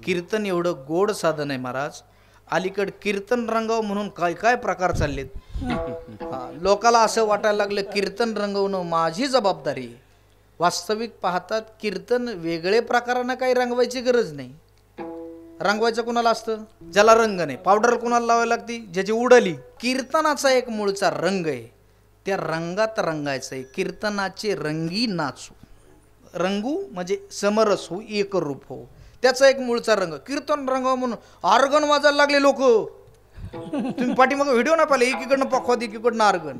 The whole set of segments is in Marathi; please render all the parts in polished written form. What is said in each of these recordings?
कीर्तन एवढं गोड साधन आहे महाराज. अलीकड कीर्तन रंगव म्हणून काय काय प्रकार चाललेत. लोकाला असं वाटायला लागलं कीर्तन रंगवणं माझी जबाबदारी. वास्तविक पाहतात कीर्तन वेगळे प्रकारानं काही रंगवायची गरज नाही. रंगवायचं कुणाला असतं ज्याला रंग नाही. पावडर कुणाला लावायला लागती ज्याची उडली. कीर्तनाचा एक मूळचा रंग आहे, त्या रंगात रंगायचं आहे. कीर्तनाचे रंगी नाचू, रंगू म्हणजे समरस हो, एक रूप हो, त्याचा एक मूळचा रंग. कीर्तन रंग म्हणून ऑर्गन वाजायला लागले लोक. तुम्ही पाठीमाग व्हिडिओ ना पाहिले, एकीकडनं पखवात एकीकडनं ऑर्गन.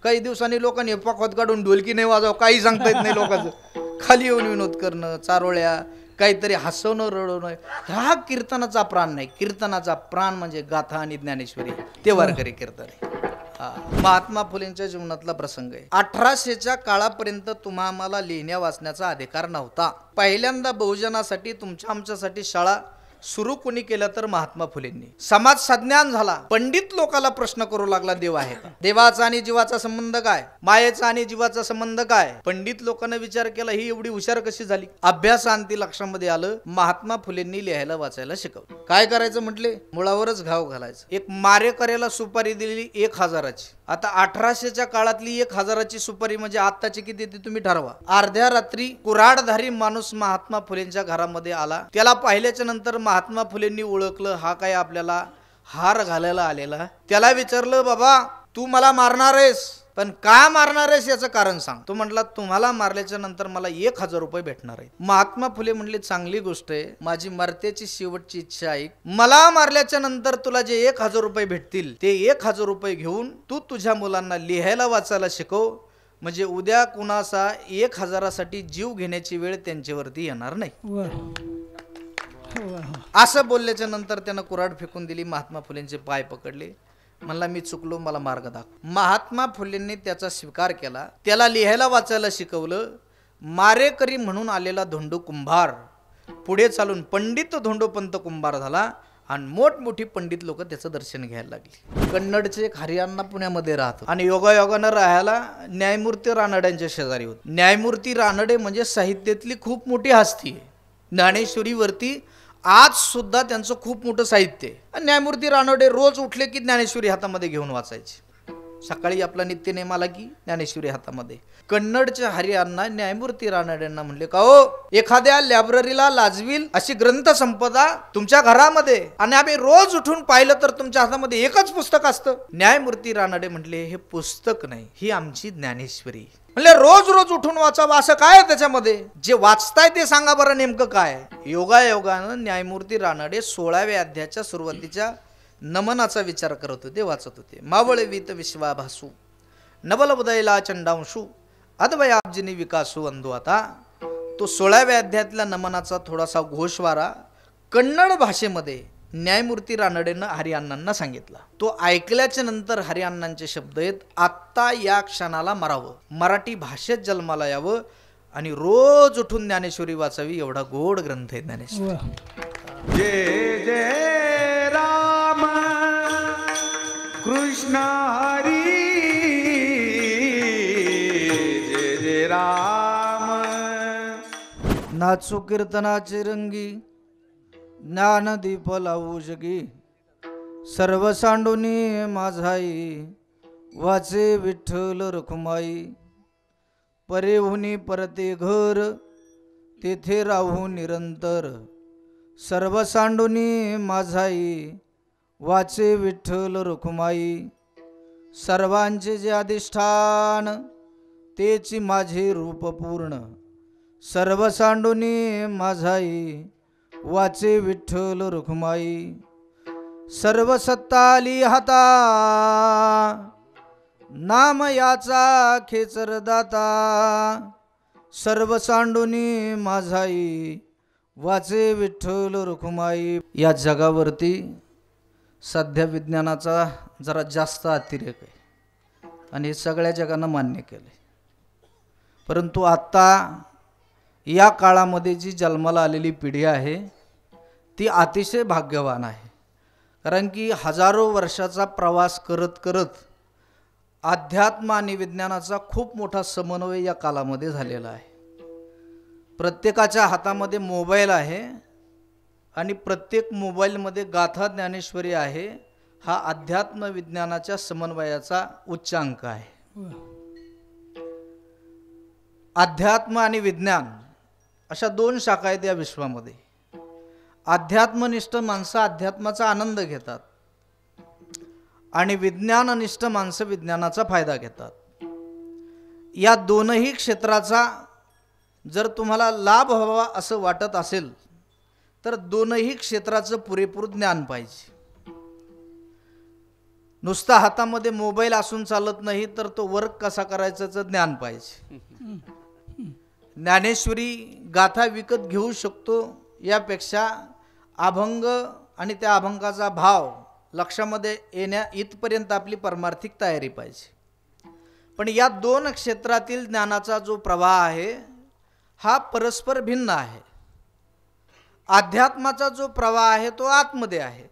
काही दिवसांनी लोकांनी पखवात काढून ढोलकी नाही वाजव, काही सांगता येत नाही लोकांचं. खाली येऊन विनोद करणं, चारोळ्या, काहीतरी हसवणं, रडवणं, हा कीर्तनाचा प्राण नाही. कीर्तनाचा प्राण म्हणजे गाथा आणि ज्ञानेश्वरी, ते वारकरी कीर्तन आहे. महात्मा फुलेंच्या जीवनातला प्रसंग आहे. 1800च्या काळापर्यंत तुम्हा आम्हाला लिहिण्या वाचण्याचा अधिकार नव्हता. पहिल्यांदा बहुजनासाठी तुमच्या आमच्यासाठी शाळा सुरू कोणी केलं तर महात्मा फुलेंनी. समाज सज्ञान झाला. पंडित लोकाला प्रश्न करू लागला, देव आहे का? देवाचा आणि जीवाचा संबंध काय? मायेचा आणि जीवाचा संबंध काय? पंडित लोकांना विचार केला, ही एवढी हुशार कशी झाली? अभ्यासांती लक्षामध्ये आलं. महात्मा फुलेंनी लिहायला वाचायला शिकवलं. काय करायचं म्हटले, मुळावरच घाव घालायचं. एक मारेकऱ्याला सुपारी दिलेली 1000ची. आता 1800च्या काळातली 1000ची सुपारी म्हणजे आत्ताची किती ते तुम्ही ठरवा. अर्ध्या रात्री कुऱ्हाडधारी माणूस महात्मा फुलेंच्या घरामध्ये आला. त्याला पाहिल्याच्या नंतर महात्मा फुलेंनी ओळखलं, हा काय आपल्याला हार घालायला आलेला. त्याला विचारलं, बाबा तू मला मारणार आहेस, पण का मारणार आहेस याचं कारण सांग. तो म्हटला, तुम्हाला मारल्याच्या नंतर मला 1000 रुपये भेटणार आहे. महात्मा फुले म्हणले, चांगली गोष्ट आहे, माझी मरतेची शेवटची इच्छा आहे. मला मारल्याच्या नंतर तुला जे 1000 रुपये भेटतील ते 1000 रुपये घेऊन तू तुझ्या मुलांना लिहायला वाचायला शिकव, म्हणजे उद्या कुणाचा 1000साठी जीव घेण्याची वेळ त्यांच्यावरती येणार नाही. असं बोलल्याच्या नंतर त्यानं कुऱ्हाड फेकून दिली. महात्मा फुलेंचे पाय पकडले, म्हणला मी चुकलो, मला मार्ग दाखव. महात्मा फुलेंनी त्याचा स्वीकार केला. त्याला लिहायला वाचायला शिकवलं. मारेकरी म्हणून आलेला धोंडू कुंभार पुढे चालून पंडित धोंडोपंत कुंभार झाला आणि मोठमोठी पंडित लोक त्याचं दर्शन घ्यायला लागली. कन्नडचे एक हरियाणा पुण्यामध्ये राहत आणि योगायोगानं राहायला न्यायमूर्ती रानड्यांच्या शेजारी होते. न्यायमूर्ती रानडे म्हणजे साहित्यातली खूप मोठी हस्ती आहे. ज्ञानेश्वरीवरती आज सुद्धा त्यांचं खूप मोठं साहित्य आहे. न्यायमूर्ती रानडे रोज उठले की ज्ञानेश्वरी हातामध्ये घेऊन वाचायचे. सकाळी आपला नित्यनेम आला की ज्ञानेश्वरी हातामध्ये. कन्नडच्या हरियांना न्यायमूर्ती रानडेंना म्हणले, का हो, एखाद्या लायब्ररीला लाजवील अशी ग्रंथसंपदा तुमच्या घरामध्ये, आणि आम्ही रोज उठून पाहिलं तर तुमच्या हातामध्ये एकच पुस्तक असतं. न्यायमूर्ती रानडे म्हटले, हे पुस्तक नाही, ही आमची ज्ञानेश्वरी. म्हणले, रोज रोज उठून वाचावं असं काय त्याच्यामध्ये? जे वाचताय ते सांगा बरं, नेमकं काय? योगायोगानं न्यायमूर्ती रानडे 16व्या अध्यायाच्या सुरुवातीच्या नमनाचा विचार करत होते, वाचत होते. मावळवीत विश्वाभासू नवल उदयला चंडांशू अद्वयाब्जिनी विकासू अंधू. आता तो 16व्या अध्यायातल्या नमनाचा थोडासा घोषवारा कन्नड भाषेमध्ये न्यायमूर्ती रानडेनं हरिअण्णांना सांगितला. तो ऐकल्याच्या नंतर हरिअण्णांचे शब्द आहेत, आत्ता या क्षणाला मरावं, मराठी भाषेत जन्माला यावं आणि रोज उठून ज्ञानेश्वरी वाचावी, एवढा गोड ग्रंथ आहे ज्ञानेश्वरी. जय जय राम कृष्ण हरी, जय जय राम. नाचू कीर्तनाचे रंगी, ज्ञानदीप लावू जगी, सर्व सांडुनी माझाई, वाचे विठ्ठल रखुमाई. परेहुनी परते घर, तेथे राहू निरंतर, सर्व सांडुनी माझाई, वाचे विठ्ठल रखुमाई. सर्वांचे जे अधिष्ठान, तेची माझे रूप पूर्ण, सर्व सांडुनी माझाई, वाचे विठ्ठल रखुमाई. सर्व सत्ताली हाता, नाम याचा खेचर दाता, सर्व सांडुनी माझाई, वाचे विठ्ठल रखुमाई. या जगावरती सध्या विज्ञानाचा जरा जास्त अतिरेक आहे आणि हे सगळ्या जगानं मान्य केले. परंतु आता या काळामध्ये जी जन्माला आलेली पिढी आहे ती अतिशय भाग्यवान आहे. कारण की हजारो वर्षाचा प्रवास करत करत अध्यात्म आणि विज्ञानाचा खूप मोठा समन्वय या कालामध्ये झालेला आहे. प्रत्येकाच्या हातामध्ये मोबाईल आहे आणि प्रत्येक मोबाईलमध्ये गाथा ज्ञानेश्वरी आहे. हा अध्यात्म विज्ञानाच्या समन्वयाचा उच्चांक आहे. अध्यात्म आणि विज्ञान अशा दोन शाखा आहेत या विश्वामध्ये. अध्यात्मनिष्ठ माणसं अध्यात्माचा आनंद घेतात आणि विज्ञाननिष्ठ माणसं विज्ञानाचा फायदा घेतात. या दोनही क्षेत्राचा जर तुम्हाला लाभ व्हावा असं वाटत असेल तर दोनही क्षेत्राचं पुरेपूर ज्ञान पाहिजे. नुसता हातामध्ये मोबाईल असून चालत नाही, तर तो वर्क कसा करायचं ज्ञान पाहिजे. ज्ञानेश्वरी गाथा विकत घेऊ शकतो यापेक्षा अभंग आणि त्या अभंगाचा भाव लक्षामध्ये येण्या इथपर्यंत आपली परमार्थिक तयारी पाहिजे. पण या दोन क्षेत्रातील ज्ञानाचा जो प्रवाह आहे हा परस्पर भिन्न आहे. अध्यात्माचा जो प्रवाह आहे तो आतमध्ये आहे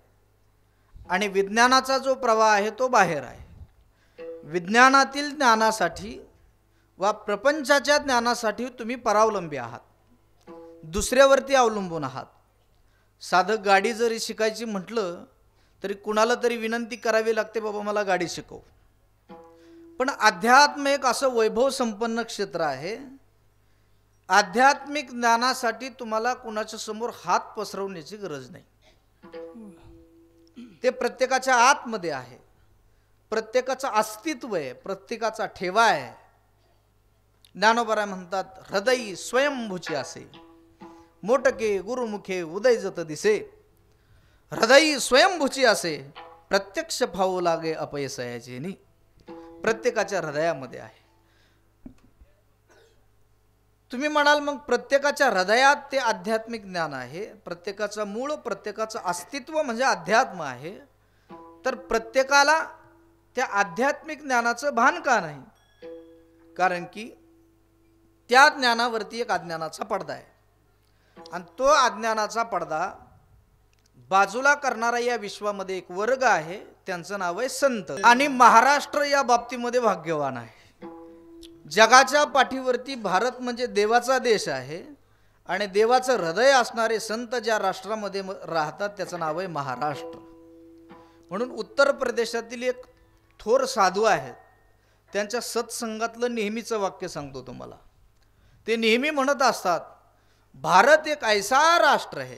आणि विज्ञानाचा जो प्रवाह आहे तो बाहेर आहे. विज्ञानातील ज्ञानासाठी वा प्रपंचाच्या ज्ञानासाठी तुम्ही परावलंबी आहात, दुसऱ्यावरती अवलंबून आहात. साधं गाडी जरी शिकायची म्हटलं तरी कुणाला तरी विनंती करावी लागते, बाबा मला गाडी शिकव. पण अध्यात्म एक असं वैभव संपन्न क्षेत्र आहे. आध्यात्मिक ज्ञानासाठी तुम्हाला कुणाच्या समोर हात पसरवण्याची गरज नाही. ते प्रत्येकाच्या आतमध्ये आहे, प्रत्येकाचं अस्तित्व आहे, प्रत्येकाचा ठेवा आहे. ज्ञानोबा म्हणतात, हृदयी स्वयंभूची असे मोटके गुरुमुखे उदय जत दिसे. हृदयी स्वयंभूची असे प्रत्यक्ष फावू लागे अपयसयाचे नि. प्रत्येकाच्या हृदयामध्ये आहे. तुम्ही म्हणाल मग प्रत्येकाच्या हृदयात ते आध्यात्मिक ज्ञान आहे, प्रत्येकाचं मूळ प्रत्येकाचं अस्तित्व म्हणजे अध्यात्म आहे, तर प्रत्येकाला त्या आध्यात्मिक ज्ञानाचं भान का नाही? कारण की त्या ज्ञानावरती एक अज्ञानाचा पडदा आहे आणि तो अज्ञानाचा पडदा बाजूला करणारा या विश्वामध्ये एक वर्ग आहे, त्यांचं नाव आहे संत. आणि महाराष्ट्र या बाबतीमध्ये भाग्यवान आहे. जगाच्या पाठीवरती भारत म्हणजे देवाचा देश आहे आणि देवाचं हृदय असणारे संत ज्या राष्ट्रामध्ये राहतात त्याचं नाव आहे महाराष्ट्र. म्हणून उत्तर प्रदेशातील एक थोर साधू आहेत, त्यांच्या सत्संगातलं नेहमीचं वाक्य सांगतो तुम्हाला. ते नेहमी म्हणत असतात, भारत एक ऐसा राष्ट्र है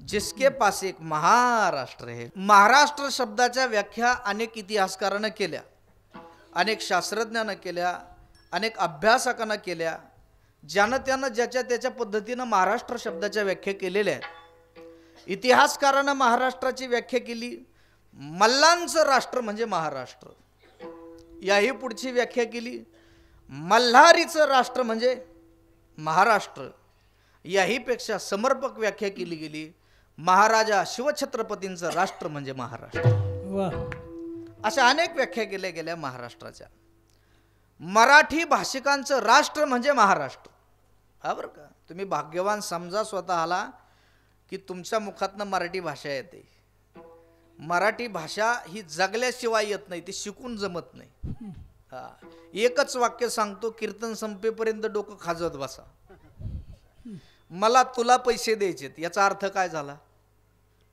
जिसके पास एक महाराष्ट्र है. महाराष्ट्र शब्दाच्या व्याख्या अनेक इतिहासकारांना केल्या, अनेक शास्त्रज्ञांना केल्या, अनेक अभ्यासकांना केल्या. ज्यानं त्यानं ज्याच्या त्याच्या पद्धतीनं महाराष्ट्र शब्दाच्या व्याख्या केलेल्या आहेत. इतिहासकारांना महाराष्ट्राची व्याख्या केली, मल्लांचं राष्ट्र म्हणजे महाराष्ट्र. याही पुढची व्याख्या केली, मल्हारीचं राष्ट्र म्हणजे महाराष्ट्र. याहीपेक्षा समर्पक व्याख्या केली गेली, महाराजा शिवछत्रपतींचं राष्ट्र म्हणजे महाराष्ट्र. अशा अनेक व्याख्या केल्या गेल्या महाराष्ट्राच्या. मराठी भाषिकांचं राष्ट्र म्हणजे महाराष्ट्र. हा बरं का, तुम्ही भाग्यवान समजा स्वतःला की तुमच्या मुखातनं मराठी भाषा येते. मराठी भाषा ही जगल्याशिवाय येत नाही, ती शिकून जमत नाही. हा, एकच वाक्य सांगतो, कीर्तन संपेपर्यंत डोकं खाजवत बसा. मला तुला पैसे द्यायचेत, याचा अर्थ काय झाला?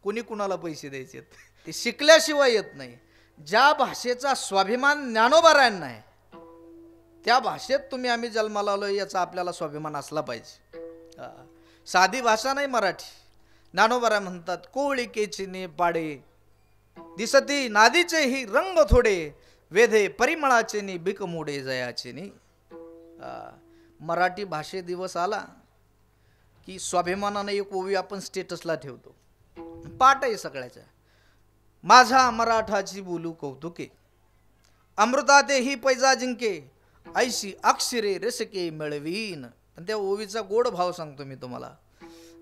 कोणी कुणाला पैसे द्यायचेत? ते शिकल्याशिवाय येत नाही. ज्या भाषेचा स्वाभिमान ज्ञानोबारायांना आहे त्या भाषेत तुम्ही आम्ही जन्माला आलो याचा आपल्याला स्वाभिमान असला पाहिजे. साधी भाषा नाही मराठी. ज्ञानोबाराय म्हणतात, कोळिकेची ने पाडे दिसती नादीचे ही रंग थोडे, वेधे परिमळाचे नि बिक मोडे जयाचे नि. मराठी भाषे दिवस आला की स्वाभिमानाने एक ओवी आपण स्टेटसला ठेवतो. पाठ आहे सगळ्याच्या. माझा मराठाची बोलू कौतुके, अमृताते ही पैजा जिंके, ऐशी अक्षरे रसके मिळवीन. आणि त्या ओवीचा गोड भाव सांगतो मी तुम्हाला.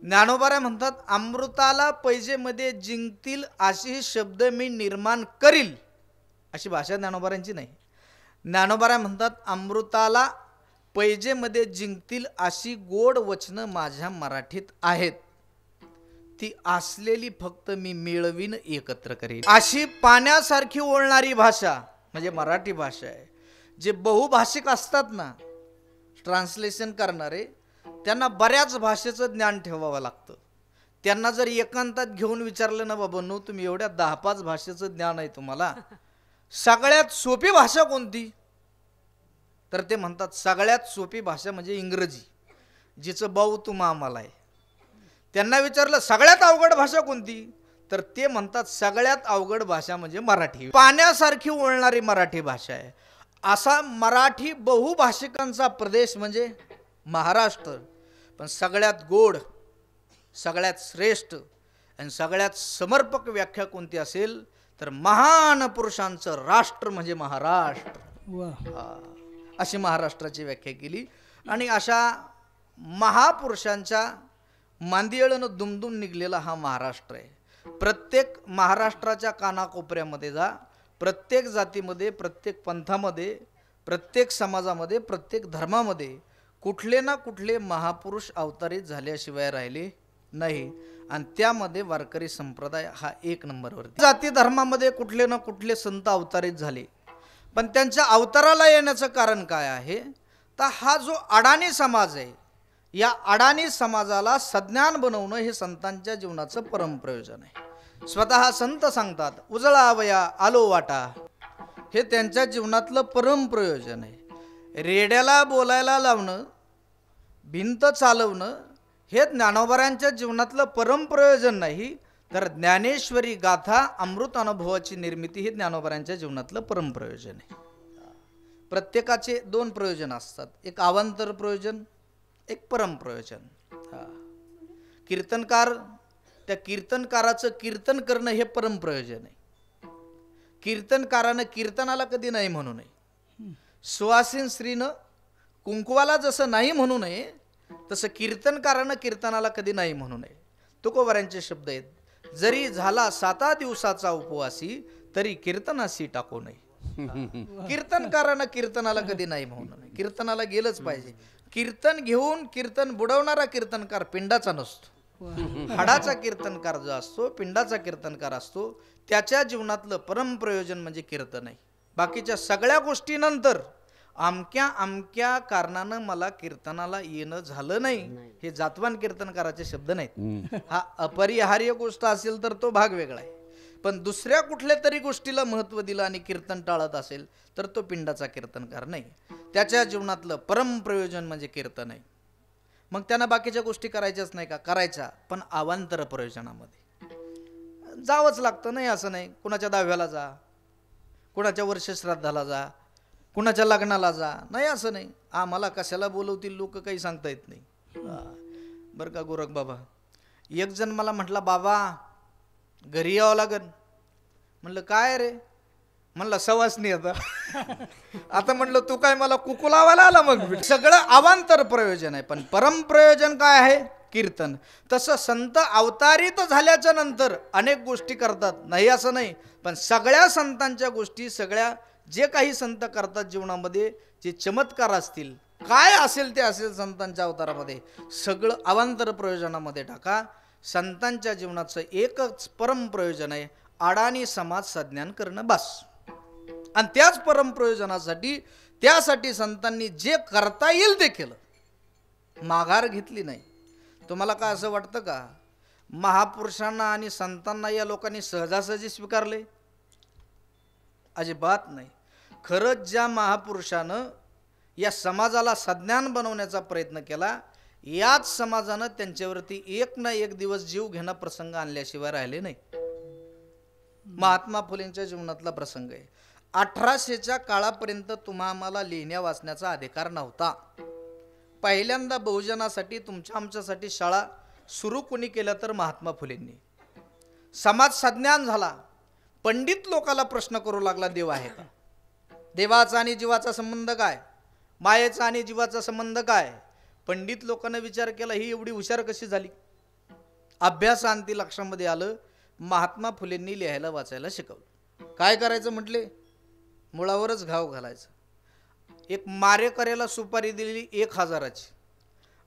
ज्ञानोबाराय म्हणतात, अमृताला पैजेमध्ये जिंकतील अशी शब्द मी निर्माण करील. अशी भाषा ज्ञानोबारांची नाही. ज्ञानोबाराय म्हणतात, अमृताला पैजेमध्ये जिंकतील अशी गोड वचनं माझ्या मराठीत आहेत, ती असलेली फक्त मी मिळवीन, एकत्र करीन. अशी पाण्यासारखी ओळणारी भाषा म्हणजे मराठी भाषा आहे. जे बहुभाषिक असतात ना, ट्रान्सलेशन करणारे, त्यांना बऱ्याच भाषेचं ज्ञान ठेवावं लागतं. त्यांना जर एकांतात घेऊन विचारलं ना, बाबांनो तुम्ही एवढ्या 10-5 भाषेचं ज्ञान आहे तुम्हाला, सगळ्यात सोपी भाषा कोणती? तर ते म्हणतात सगळ्यात सोपी भाषा म्हणजे इंग्रजी, जिचं बाऊ तुम्हा आम्हाला आहे. त्यांना विचारलं सगळ्यात अवघड भाषा कोणती? तर ते म्हणतात सगळ्यात अवघड भाषा म्हणजे मराठी. पाण्यासारखी वळणारी मराठी भाषा आहे. असा मराठी बहुभाषिकांचा प्रदेश म्हणजे महाराष्ट्र. पण सगळ्यात गोड, सगळ्यात श्रेष्ठ आणि सगळ्यात समर्पक व्याख्या कोणती असेल तर महान पुरुषांचं राष्ट्र म्हणजे महाराष्ट्र. अशी महाराष्ट्राची व्याख्या केली. आणि अशा महापुरुषांच्या मांदियाळनं दुमदुम निघलेला हा महाराष्ट्र आहे. प्रत्येक महाराष्ट्राच्या कानाकोपऱ्यामध्ये जा, प्रत्येक जातीमध्ये, प्रत्येक पंथामध्ये, प्रत्येक समाजामध्ये, प्रत्येक धर्मामध्ये कुठले ना कुठले महापुरुष अवतरित झाल्याशिवाय राहिले नाही. आणि त्यामध्ये वारकरी संप्रदाय हा 1 नंबरवरती. जाती धर्मामध्ये कुठले ना कुठले संत अवतरित झाले, पण त्यांच्या अवताराला येण्याचं कारण काय आहे? तर हा जो अडाणी समाज आहे, या अडाणी समाजाला सज्ञान बनवणं हे संतांच्या जीवनाचं परमप्रयोजन आहे. स्वतः संत सांगतात उजळावया आलो वाटा, हे त्यांच्या जीवनातलं परमप्रयोजन आहे. रेड्याला बोलायला लावणं, भिंत चालवणं हे ज्ञानोबारांच्या जीवनातलं परमप्रयोजन नाही, तर ज्ञानेश्वरी गाथा अमृत अनुभवाची निर्मिती हे ज्ञानोबारांच्या जीवनातलं परमप्रयोजन आहे. प्रत्येकाचे 2 प्रयोजन असतात, एक अवांतर प्रयोजन, एक परमप्रयोजन. कीर्तनकार, त्या कीर्तनकाराचं कीर्तन करणं हे परमप्रयोजन आहे. कीर्तनकारानं कीर्तनाला कधी नाही म्हणू नये. सुवासीन स्त्रीनं कुंकवाला जसं नाही म्हणू नये, तसं कीर्तनकारानं कीर्तनाला कधी नाही म्हणू नये. तुकोबारांचे शब्द आहेत, जरी झाला 7 दिवसाचा उपवासी तरी कीर्तनाशी टाकू नये. कीर्तनकारानं कीर्तनाला कधी नाही म्हणू नये. कीर्तनाला गेलंच पाहिजे. कीर्तन घेऊन कीर्तन बुडवणारा कीर्तनकार पिंडाचा नसतो. हाडाचा कीर्तनकार जो असतो, पिंडाचा कीर्तनकार असतो, त्याच्या जीवनातलं परमप्रयोजन म्हणजे कीर्तन आहे. बाकीच्या सगळ्या गोष्टीनंतर अमक्या अमक्या कारणानं मला कीर्तनाला येणं झालं नाही, हे जातवान कीर्तनकाराचे शब्द नाहीत. हा अपरिहार्य गोष्ट असेल तर तो भाग वेगळा आहे. पण दुसऱ्या कुठल्या तरी गोष्टीला महत्त्व दिलं आणि कीर्तन टाळत असेल तर तो पिंडाचा कीर्तनकार नाही. त्याच्या जीवनातलं परमप्रयोजन म्हणजे कीर्तन आहे. मग त्यांना बाकीच्या गोष्टी करायच्याच नाही का? करायच्या, पण अवांतर प्रयोजनामध्ये जावंच लागतं. नाही असं नाही, कुणाच्या 10व्याला जा, कुणाच्या वर्षश्राद्धाला जा, कुणाच्या लग्नाला जा, नाही असं नाही. आम्हाला कशाला बोलवतील लोक काही सांगता येत नाही. बरं का गोरख बाबा, एक जण मला म्हटला बाबा घरी यावं लागन. म्हणलं काय रे? म्हणलं सवासनी आता. आता म्हटलं तू काय मला कुकू लावायला आला? मग सगळं अवांतर प्रयोजन आहे, पण परमप्रयोजन काय आहे? कीर्तन. तसं संत अवतारित झाल्याच्या नंतर अनेक गोष्टी करतात, नाही असं नाही, पण सगळ्या संतांच्या गोष्टी, सगळ्या जे काही संत करतात जीवनामध्ये, जे चमत्कार असतील, काय असेल ते असेल संतांच्या अवतारामध्ये, सगळं अवांतर प्रयोजनामध्ये टाका. संतांच्या जीवनाचं एकच परमप्रयोजन आहे, अडाणी समाज सज्ञान करणं बस. आणि त्याच परमप्रयोजनासाठी, त्यासाठी संतांनी जे करता येईल ते केलं, माघार घेतली नाही. तुम्हाला काय असं वाटतं का महापुरुषांना आणि संतांना या लोकांनी सहजासहजी स्वीकारले? अजिबात नाही. खरंच ज्या महापुरुषानं या समाजाला सज्ञान बनवण्याचा प्रयत्न केला, याच समाजानं त्यांच्यावरती एक ना एक दिवस जीव घेणं प्रसंग आणल्याशिवाय राहिले नाही. महात्मा फुलेंच्या जीवनातला प्रसंग आहे. 1800च्या काळापर्यंत तुम्हा आम्हाला लिहिण्या वाचण्याचा अधिकार नव्हता. पहिल्यांदा बहुजनासाठी, तुमच्या आमच्यासाठी शाळा सुरू कोणी केल्या तर महात्मा फुलेंनी. समाज सज्ञान झाला. पंडित लोकाला प्रश्न करू लागला, देव आहे का? देवाचा आणि जीवाचा संबंध काय? मायेचा आणि जीवाचा संबंध काय? पंडित लोकांना विचार केला, ही एवढी हुशार कशी झाली? अभ्यासांती लक्षामध्ये आलं. महात्मा फुलेंनी लिहायला वाचायला शिकवलं. काय करायचं म्हटले? मुळावरच घाव घालायचं. एक मारेकऱ्याला सुपारी दिलेली 1000ची.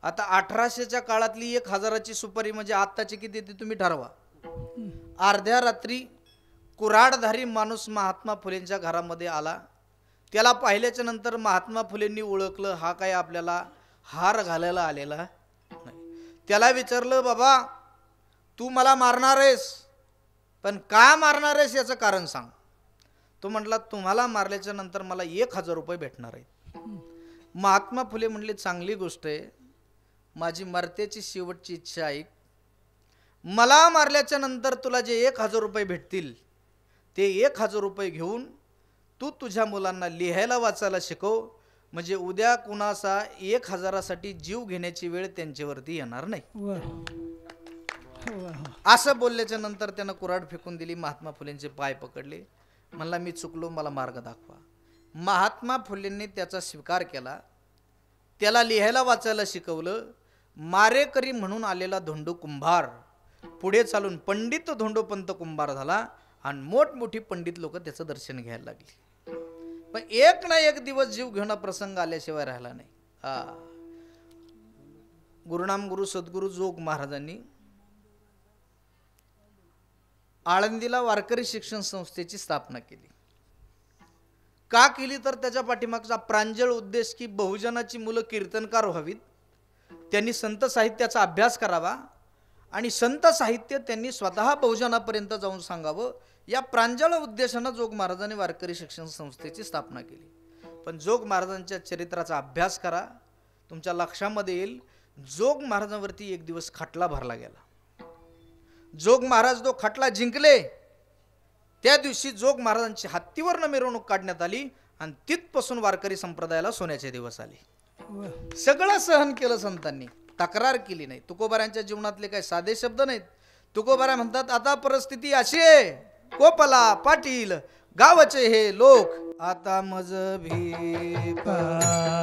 आता 1800च्या काळातली 1000ची सुपारी म्हणजे आत्ताची किती ती तुम्ही ठरवा. अर्ध्या रात्री कुऱ्हाडधारी माणूस महात्मा फुलेंच्या घरामध्ये आला. त्याला पाहिल्याच्या नंतर महात्मा फुलेंनी ओळखलं, हा काय आपल्याला हार घालायला आलेला नाही. त्याला विचारलं, बाबा तू मला मारणार आहेस, पण का मारणार आहेस याचं कारण सांग. तो म्हटला, तुम्हाला मारल्याच्या नंतर मला 1000 रुपये भेटणार आहेत. महात्मा फुले म्हणले, चांगली गोष्ट आहे, माझी मरत्याची शेवटची इच्छा ऐक. मला मारल्याच्या नंतर तुला जे 1000 रुपये भेटतील ते 1000 रुपये घेऊन तू तुझ्या मुलांना लिहायला वाचायला शिकव, म्हणजे उद्या कुणाचा 1000साठी जीव घेण्याची वेळ त्यांच्यावरती येणार नाही. असं बोलल्याच्या नंतर त्यानं कुऱ्हाड फेकून दिली. महात्मा फुलेंचे पाय पकडले, म्हणला मी चुकलो, मला मार्ग दाखवा. महात्मा फुलेंनी त्याचा स्वीकार केला, त्याला लिहायला वाचायला शिकवलं. मारेकरी म्हणून आलेला धोंडू कुंभार पुढे चालून पंडित धोंडोपंत कुंभार झाला आणि मोठमोठी पंडित लोक त्याचं दर्शन घ्यायला लागली. पण एक ना एक दिवस जीव घेणं प्रसंग आल्याशिवाय राहिला नाही. गुरुनाम गुरु सद्गुरु जोग महाराजांनी आळंदीला वारकरी शिक्षण संस्थेची स्थापना केली. का केली तर त्याच्या पाठीमागचा प्रांजळ उद्देश की बहुजनाची मुलं कीर्तनकार व्हावीत, त्यांनी संत साहित्याचा अभ्यास करावा आणि संत साहित्य त्यांनी स्वतः बहुजनापर्यंत जाऊन सांगावं. या प्रांजळ उद्देशानं जोग महाराजांनी वारकरी शिक्षण संस्थेची स्थापना केली. पण जोग महाराजांच्या चरित्राचा अभ्यास करा, तुमच्या लक्षामध्ये येईल, जोग महाराजांवरती एक दिवस खटला भरला गेला. जोग महाराज जो खटला जिंकले त्या दिवशी जोग महाराजांची हत्तीवरनं मिरवणूक काढण्यात आली आणि तिथपासून वारकरी संप्रदायाला सोन्याचे दिवस आले. सगळं सहन केलं संतांनी, तक्रार केली नाही. तुकोबारांच्या जीवनातले काही साधे शब्द नाहीत. तुकोबारा म्हणतात, आता परिस्थिती अशी आहे, कोपला पाटील गावचे हे लोक, आता मज भी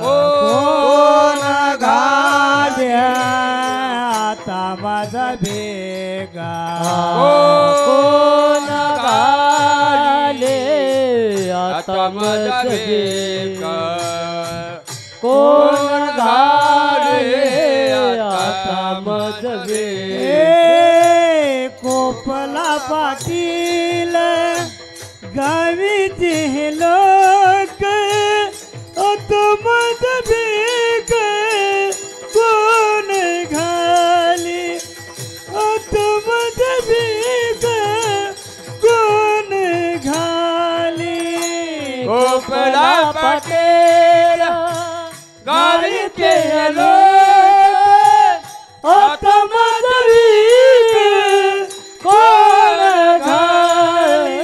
कोण घाल्या आता माझा भेगा, कोण घाले आता माझा भेगा, कोण घाले आता माझा भेगा. कोपला पाटील गावीचे हे लोक, आता माझा भेग कोण घाली, आता माझा भेग कोण घाली. कोपला पाटील गावीचे हे लोक, आता माझा भेग कोण घाली,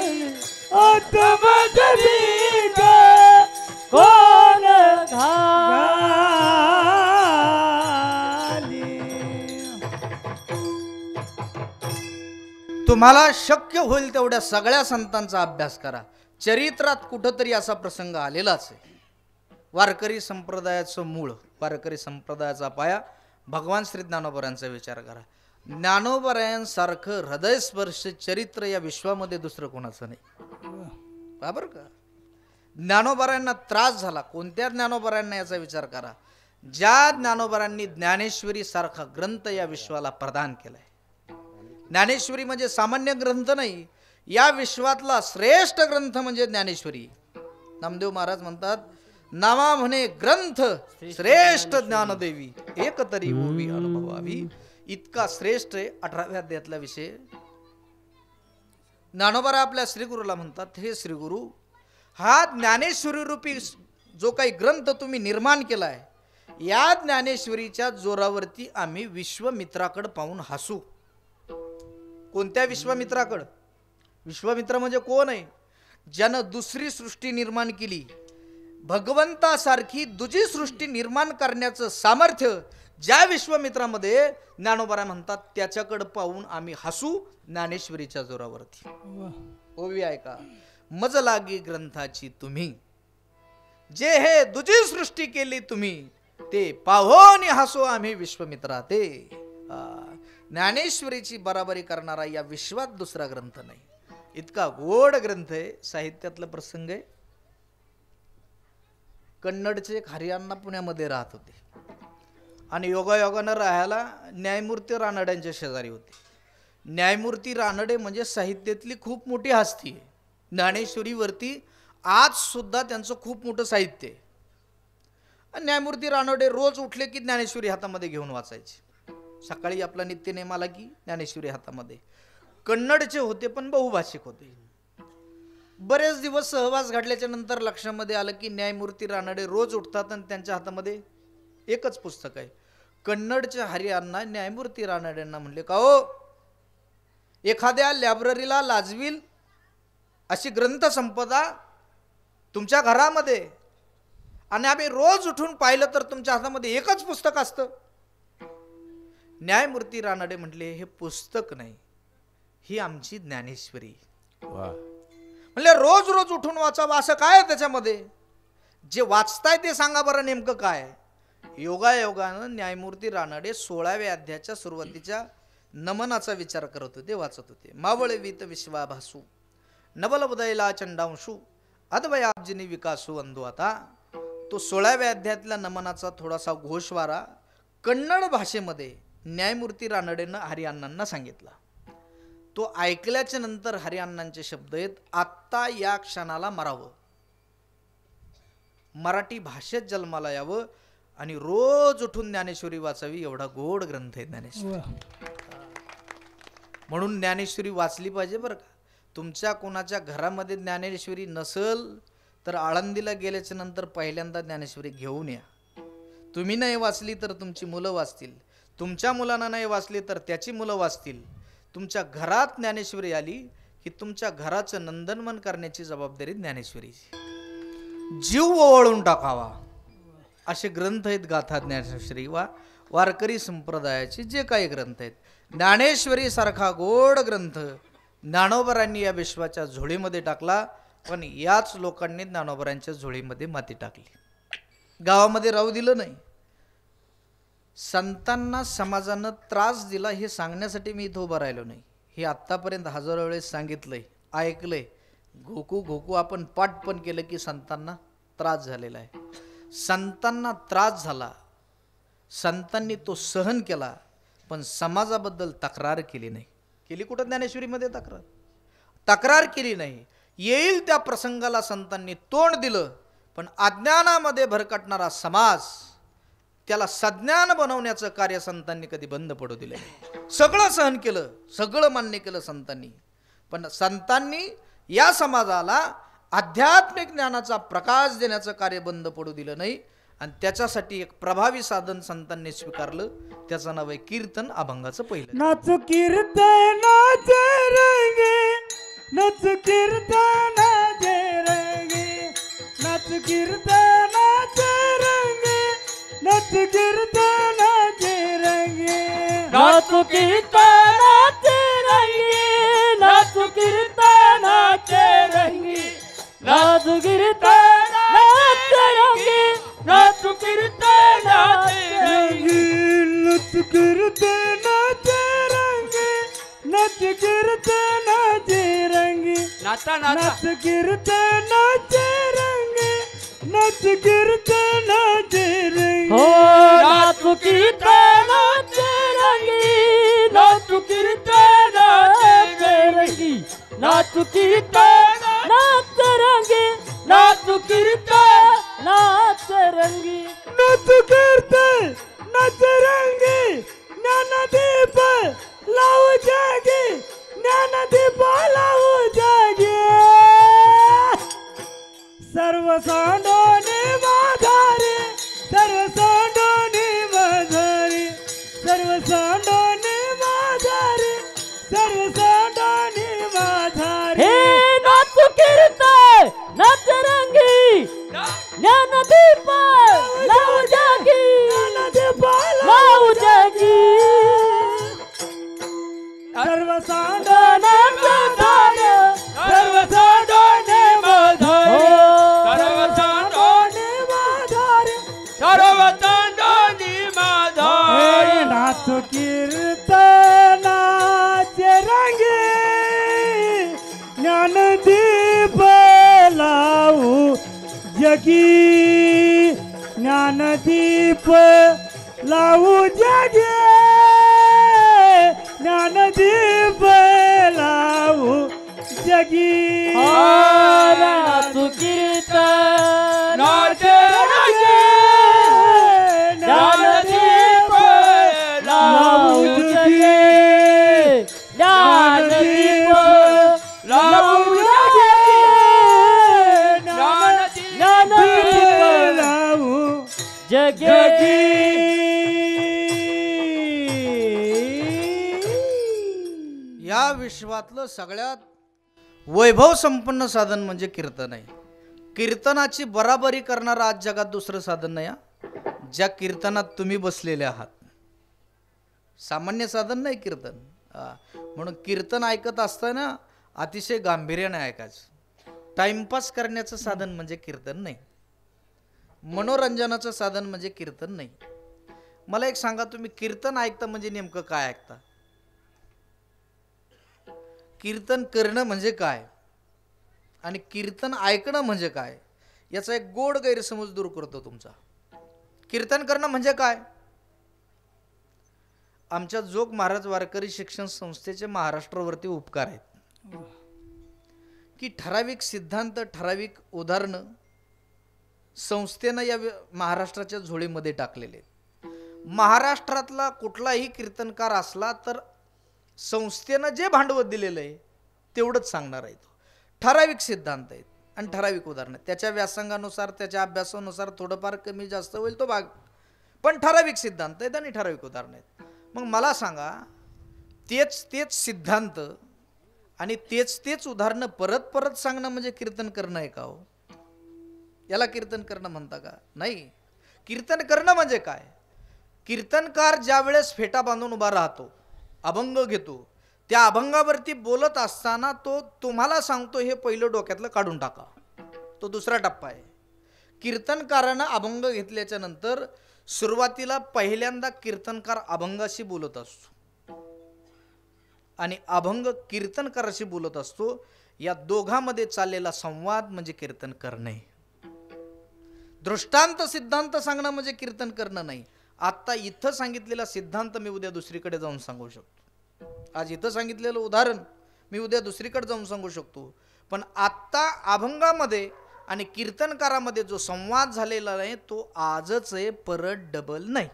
आता माझा भेग कोण घाली. तुम्हाला शक्य होईल तेवढ्या सगळ्या संतांचा अभ्यास करा. चरित्रात कुठंतरी असा प्रसंग आलेलाच आहे. वारकरी संप्रदायाचं मूळ, वारकरी संप्रदायाचा पाया भगवान श्री ज्ञानोबरायांचा विचार करा. ज्ञानोबरायांसारखं हृदयस्पर्श चरित्र या विश्वामध्ये दुसरं कोणाचं नाही. बरोबर का? ज्ञानोबरायांना त्रास झाला, कोणत्या ज्ञानोबरायांना याचा विचार करा. ज्या ज्ञानोबरांनी ज्ञानेश्वरी सारखा ग्रंथ या विश्वाला प्रदान केलाय. ज्ञानेश्वरी म्हणजे सामान्य ग्रंथ नाही, या विश्वातला श्रेष्ठ ग्रंथ म्हणजे ज्ञानेश्वरी. नामदेव महाराज म्हणतात, नामा म्हणे ग्रंथ श्रेष्ठ ज्ञानदेवी, एक तरी ओवी अनुभवावी. इतका श्रेष्ठ आहे. 18व्या अध्यायातला विषय. ज्ञानोबा आपल्या श्रीगुरूला म्हणतात, हे श्रीगुरु, हा ज्ञानेश्वरी रूपी जो काही ग्रंथ तुम्ही निर्माण केलाय, या ज्ञानेश्वरीच्या जोरावरती आम्ही विश्वमित्राकडे पाहून हसू. कोणत्या विश्वमित्राकडं? विश्वमित्र म्हणजे कोण आहे? ज्यानं दुसरी सृष्टी निर्माण केली, भगवंतासारखी दुजी सृष्टी निर्माण करण्याचं सामर्थ्य ज्या विश्वमित्रामध्ये, ज्ञानोबा म्हणतात त्याच्याकडे पाहून आम्ही हसू ज्ञानेश्वरीच्या जोरावरती. ओवी ऐका, मज लागी ग्रंथाची तुम्ही, जे हे दुजी सृष्टी केली तुम्ही, ते पाहोनी हसू आम्ही विश्वमित्रा. ते ज्ञानेश्वरीची बराबरी करणारा या विश्वात दुसरा ग्रंथ नाही. इतका गोड ग्रंथ आहे. साहित्यातला प्रसंग आहे. कन्नडचे एक हरियाणा पुण्यामध्ये राहत होते आणि योगायोगानं राहायला न्यायमूर्ती रानड्यांच्या शेजारी होते. न्यायमूर्ती रानडे म्हणजे साहित्यातली खूप मोठी हस्ती आहे. ज्ञानेश्वरीवरती आज सुद्धा त्यांचं खूप मोठं साहित्य आहे. न्यायमूर्ती रानडे रोज उठले की ज्ञानेश्वरी हातामध्ये घेऊन वाचायचे. सकाळी आपला नित्यनेम आला की ज्ञानेश्वरी हातामध्ये. कन्नडचे होते पण बहुभाषिक होते. बरेच दिवस सहवास घडल्याच्या नंतर लक्षामध्ये आलं की न्यायमूर्ती रानडे रोज उठतात आणि त्यांच्या हातामध्ये एकच पुस्तक आहे. कन्नडच्या हरियांना न्यायमूर्ती रानडेंना म्हणले, का हो, एखाद्या लायब्ररीला लाजवील अशी ग्रंथसंपदा तुमच्या घरामध्ये, आणि आम्ही रोज उठून पाहिलं तर तुमच्या हातामध्ये एकच पुस्तक असतं. न्यायमूर्ती रानडे म्हटले, हे पुस्तक नाही, ही आमची ज्ञानेश्वरी. म्हणले रोज रोज उठून वाचावं असं काय आहे त्याच्यामध्ये? जे वाचताय ते सांगा बरं नेमकं काय. योगायोगानं न्यायमूर्ती रानडे 16व्या अध्यायाच्या सुरुवातीच्या नमनाचा विचार करत होते, वाचत होते. मावळे वीत विश्वाभासू नवल उदयला चंडांशू अद्वयाब्जिनी विकासू अंधू. आता तो 16व्या अध्यायातल्या नमनाचा थोडासा घोषवारा कन्नड भाषेमध्ये न्यायमूर्ती रानडेनं हरिअण्णांना सांगितला. तो ऐकल्याच्या नंतर हरिअण्णांचे शब्द आहेत, आत्ता या क्षणाला मरावं, मराठी भाषेत जन्माला यावं आणि रोज उठून ज्ञानेश्वरी वाचावी. एवढा गोड ग्रंथ आहे ज्ञानेश्वरी. म्हणून ज्ञानेश्वरी वाचली पाहिजे बरं का. तुमच्या कोणाच्या घरामध्ये ज्ञानेश्वरी नसल तर आळंदीला गेल्याच्या नंतर पहिल्यांदा ज्ञानेश्वरी घेऊन या. तुम्ही नाही वाचली तर तुमची मुलं वाचतील, तुमच्या मुलांना नाही वाचली तर त्याची मुलं वाचतील. तुमच्या घरात ज्ञानेश्वरी आली की तुमच्या घराचं नंदनवन करण्याची जबाबदारी ज्ञानेश्वरीची. जीव ओवाळून टाकावा असे ग्रंथ आहेत गाथा ज्ञानेश्वरी वा वारकरी संप्रदायाचे जे काही ग्रंथ आहेत. ज्ञानेश्वरी सारखा गोड ग्रंथ ज्ञानोबरांनी या विश्वाच्या झोळीमध्ये टाकला, पण याच लोकांनी ज्ञानोबरांच्या झोळीमध्ये माती टाकली, गावामध्ये राहू दिलं नाही. संतांना समाजानं त्रास दिला हे सांगण्यासाठी मी इथं उभं राहिलो नाही. हे आत्तापर्यंत हजारो वेळेस सांगितलंय, ऐकलंय. घोकू घोकू आपण पाठ पण केलं की संतांना त्रास झालेला आहे. संतांना त्रास झाला, संतांनी तो सहन केला, पण समाजाबद्दल तक्रार केली नाही. केली कुठं ज्ञानेश्वरीमध्ये तक्रार केली नाही. येईल त्या प्रसंगाला संतांनी तोंड दिलं, पण अज्ञानामध्ये भरकटणारा समाज त्याला सज्ञान बनवण्याचं कार्य संतांनी कधी बंद पडू दिले. सगळं सहन केलं, सगळं मान्य केलं संतांनी, पण संतांनी या समाजाला आध्यात्मिक ज्ञानाचा प्रकाश देण्याचं कार्य बंद पडू दिलं नाही. आणि त्याच्यासाठी एक प्रभावी साधन संतांनी स्वीकारलं, त्याचं नाव आहे कीर्तन अभंगाचं पहिलं. नाच कीर्तनाचे रंगे, नाच कीर्तनाचे रंगे, नाच कीर्तनाचे रंगे, नाच कीर्तनाचे रंगे, नाच कीर्तनाचे रंगे, नाच कीर्तनाचे रंगे, नाच कीर्तनाचे रंगे, नाच कीर्तनाचे रंगे, नाच कीर्तनाचे रंगे, नाच कीर्तनाचे रंगे, नाच कीर्तनाचे रंगे, नाच कीर्तनाचे रंगे, हो नाच कीर्तनाचे रंगे, नाच कीर्तनाचे रंगे, नाच कीर्तनाचे रंगे, नाच कीर्तनाचे रंगे, नाच कीर्तनाचे रंगे, ज्ञानदीप लावू जागे, ज्ञानदीप लावू जागे. सर्व सांडोने माझारे, सर्व सांडोने माझारे, सर्व सांडोने माझारे, सर्व सांडोने माझारे. हे नाच कीर्तन नाच रंगी, ज्ञानदीप लावू जागी, ज्ञानदीप लावू जागी. सर्व सांडोने माझारे, सर्व सांडोने माझारे, सर्व सांडोने माझारे, सर्व सांडोने माझारे. नाच कीर्तनाचे रंगे, ज्ञानदीप लावू जगी, ज्ञानदीप लावू जगे, ज्ञानदीप लावू जगी. नाच कीर्तनाचे रंगे, ज्ञानदीप लावू या विश्वातलं सगळ्यात वैभव संपन्न साधन म्हणजे कीर्तन आहे. कीर्तनाची बराबरी करणारं आज जगात दुसरं साधन नाही. ज्या कीर्तनात तुम्ही बसलेले आहात, सामान्य साधन नाही कीर्तन. म्हणून कीर्तन ऐकत असताना अतिशय गांभीर्याने ऐकायचं. टाइमपास करण्याचं साधन म्हणजे कीर्तन नाही. मनोरंजनाचं साधन म्हणजे कीर्तन नाही. मला एक सांगा, तुम्ही कीर्तन ऐकता म्हणजे नेमकं काय ऐकता? कीर्तन करणं म्हणजे काय आणि कीर्तन ऐकणं म्हणजे काय, याचा एक गोड गैरसमज दूर करतो तुमचा. कीर्तन करणं म्हणजे काय? आमच्या जोग महाराज वारकरी शिक्षण संस्थेचे महाराष्ट्रावरती उपकार आहेत की ठराविक सिद्धांत, ठराविक उदाहरणं संस्थेनं या महाराष्ट्राच्या झोळीमध्ये टाकलेले आहेत. महाराष्ट्रातला कुठलाही कीर्तनकार असला तर संस्थेनं जे भांडवल दिलेलं आहे तेवढंच सांगणार आहे. तो ठराविक सिद्धांत आहेत आणि ठराविक उदाहरणं, त्याच्या व्यासंगानुसार, त्याच्या अभ्यासानुसार थोडंफार कमी जास्त होईल तो भाग, पण ठराविक सिद्धांत आहेत आणि ठराविक उदाहरणं आहेत. मग मला सांगा, तेच सिद्धांत आणि तेच उदाहरणं परत परत सांगणं म्हणजे कीर्तन करणं आहे का हो? याला कीर्तन करणं म्हणता का? नाही. कीर्तन करणं म्हणजे काय? कीर्तनकार ज्या वेळेस फेटा बांधून उभा राहतो, अभंग घेतो, त्या अभंगावरती बोलत असताना तो तुम्हाला सांगतो हे पहिलं डोक्यातलं काढून टाका, तो दुसरा टप्पा आहे. कीर्तनकारानं अभंग घेतल्याच्या नंतर सुरुवातीला पहिल्यांदा कीर्तनकार अभंगाशी बोलत असतो आणि अभंग कीर्तनकाराशी बोलत असतो. या दोघांमध्ये चाललेला संवाद म्हणजे कीर्तन करणे. दृष्टांत सिद्धांत सांगणं म्हणजे कीर्तन करणं नाही. आता इथं सांगितलेला सिद्धांत मी उद्या दुसरीकडे जाऊन सांगू शकतो. आज इथं सांगितलेलं उदाहरण मी उद्या दुसरीकडे जाऊन सांगू शकतो. पण आत्ता अभंगामध्ये आणि कीर्तनकारामध्ये जो संवाद झालेला आहे तो आजच आहे, परत डबल नाही.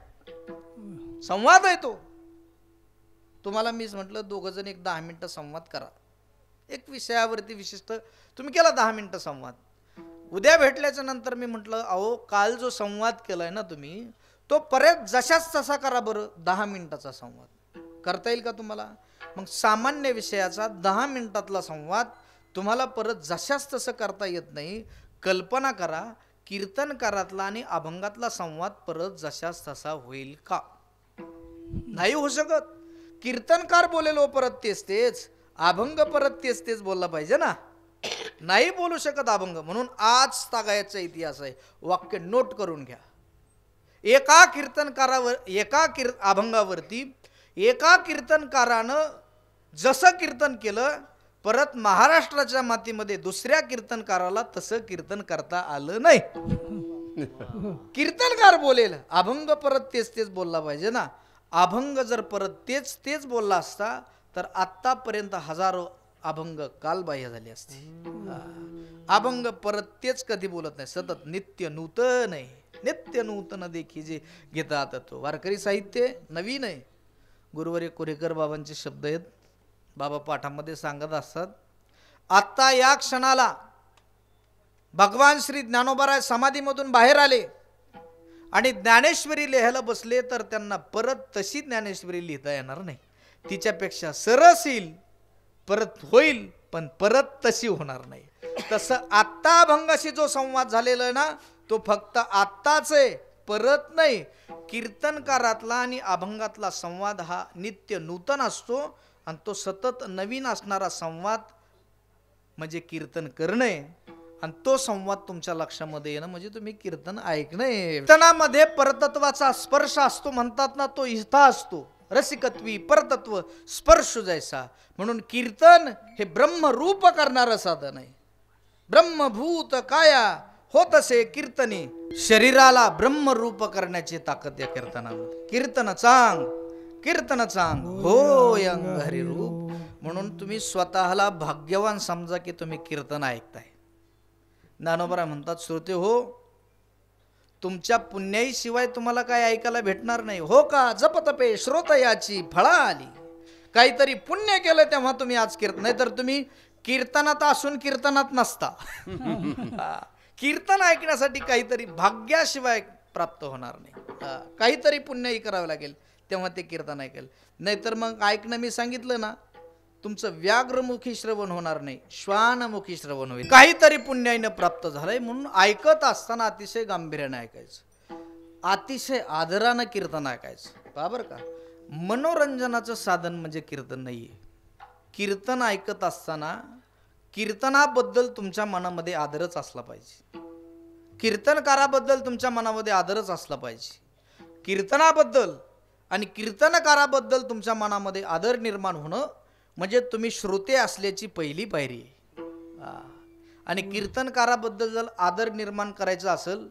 संवाद आहे तो. तुम्हाला मीच म्हटलं दोघं जण एक 10 मिनिटं संवाद करा एक विषयावरती विशिष्ट. तुम्ही केला 10 मिनिटं संवाद. उद्या भेटल्याच्या नंतर मी म्हटलं अहो काल जो संवाद केलाय ना तुम्ही, तो परत जशाच तसा करा बरं. 10 मिनिटाचा संवाद करता येईल का तुम्हाला? मग सामान्य विषयाचा 10 मिनिटातला संवाद तुम्हाला परत जशाच तसं करता येत नाही. कल्पना करा, कीर्तनकारातला आणि अभंगातला संवाद परत जशाच तसा होईल का? नाही होऊ शकत. कीर्तनकार बोलेलो परत तेच, अभंग परत तेच बोलला पाहिजे ना. नाही बोलू शकत अभंग. म्हणून आज तागायचा इतिहास आहे. वाक्य नोट करून घ्या. एका कीर्तनकारावर, अभंगावरती एका कीर्तनकारानं जसं कीर्तन केलं, परत महाराष्ट्राच्या मातीमध्ये दुसऱ्या कीर्तनकाराला तसं कीर्तन करता आलं नाही. कीर्तनकार बोलेल, अभंग परत तेच बोलला पाहिजे ना. अभंग जर परत तेच बोलला असता तर आतापर्यंत हजारो अभंग कालबाह्य झाले असते. अभंग परत तेच कधी बोलत नाही, सतत नित्य नूतन आहे. नित्य नूतन देखी जे घेतात तो वारकरी साहित्य नवीन आहे. गुरुवर्य कोरेकर बाबांचे शब्द आहेत. बाबा पाठामध्ये सांगत असतात, आत्ता या क्षणाला भगवान श्री ज्ञानोबाराय समाधीमधून बाहेर आले आणि ज्ञानेश्वरी लिहायला बसले तर त्यांना परत तशी ज्ञानेश्वरी लिहिता येणार नाही. तिच्यापेक्षा सरस येईल, परत होईल, पण परत तशी होणार नाही. तसं आत्ता अभंगाशी जो संवाद झालेला आहे ना, तो फक्त आत्ताच आहे, परत नाही. कीर्तनकारातला आणि अभंगातला संवाद हा नित्य नूतन असतो आणि तो सतत नवीन असणारा संवाद म्हणजे कीर्तन करणे. आणि तो संवाद तुमच्या लक्षामध्ये येणं म्हणजे तुम्ही कीर्तन ऐकणे. कीर्तनामध्ये परतत्वाचा स्पर्श असतो म्हणतात ना, तो इथं असतो. रसिकत्वी परतत्व स्पर्श जैसा. म्हणून कीर्तन हे ब्रह्मरूप करणारं साधन आहे. ब्रह्मभूत काया होतसे कीर्तनी. शरीराला ब्रह्मरूप करण्याची ताकद या कीर्तनामध्ये. कीर्तन चांग होय अंग हरिरूप. म्हणून तुम्ही स्वतःला भाग्यवान समजा की तुम्ही कीर्तन ऐकताय. ज्ञानोबा म्हणतात, श्रोते हो, तुमच्या पुण्याई शिवाय तुम्हाला काय ऐकायला भेटणार नाही. हो का? जपतपे श्रोतयाची फळा आली. काहीतरी पुण्य केलं तेव्हा तुम्ही आज कीर्तन, नाही तर तुम्ही कीर्तनात असून कीर्तनात नसता. कीर्तन ऐकण्यासाठी काहीतरी भाग्याशिवाय प्राप्त होणार नाही. काहीतरी पुण्यही करावं लागेल तेव्हा ते कीर्तन ऐकेल. नाहीतर मग ऐकणं मी सांगितलं ना, तुमचं व्याघ्रमुखी श्रवण होणार नाही, श्वानमुखी श्रवण होईल. काहीतरी पुण्याईनं प्राप्त झालंय म्हणून ऐकत असताना अतिशय गांभीर्याने ऐकायचं, अतिशय आदरानं कीर्तन ऐकायचं. बरोबर का? मनोरंजनाचं साधन म्हणजे कीर्तन नाहीये. कीर्तन ऐकत असताना कीर्तनाबद्दल तुमच्या मनामध्ये आदरच असला पाहिजे. कीर्तनकाराबद्दल तुमच्या मनामध्ये आदरच असला पाहिजे. कीर्तनाबद्दल आणि कीर्तनकाराबद्दल तुमच्या मनामध्ये आदर निर्माण होणं म्हणजे तुम्ही श्रोते असल्याची पहिली पायरी आहे. आणि कीर्तनकाराबद्दल जर आदर निर्माण करायचा असेल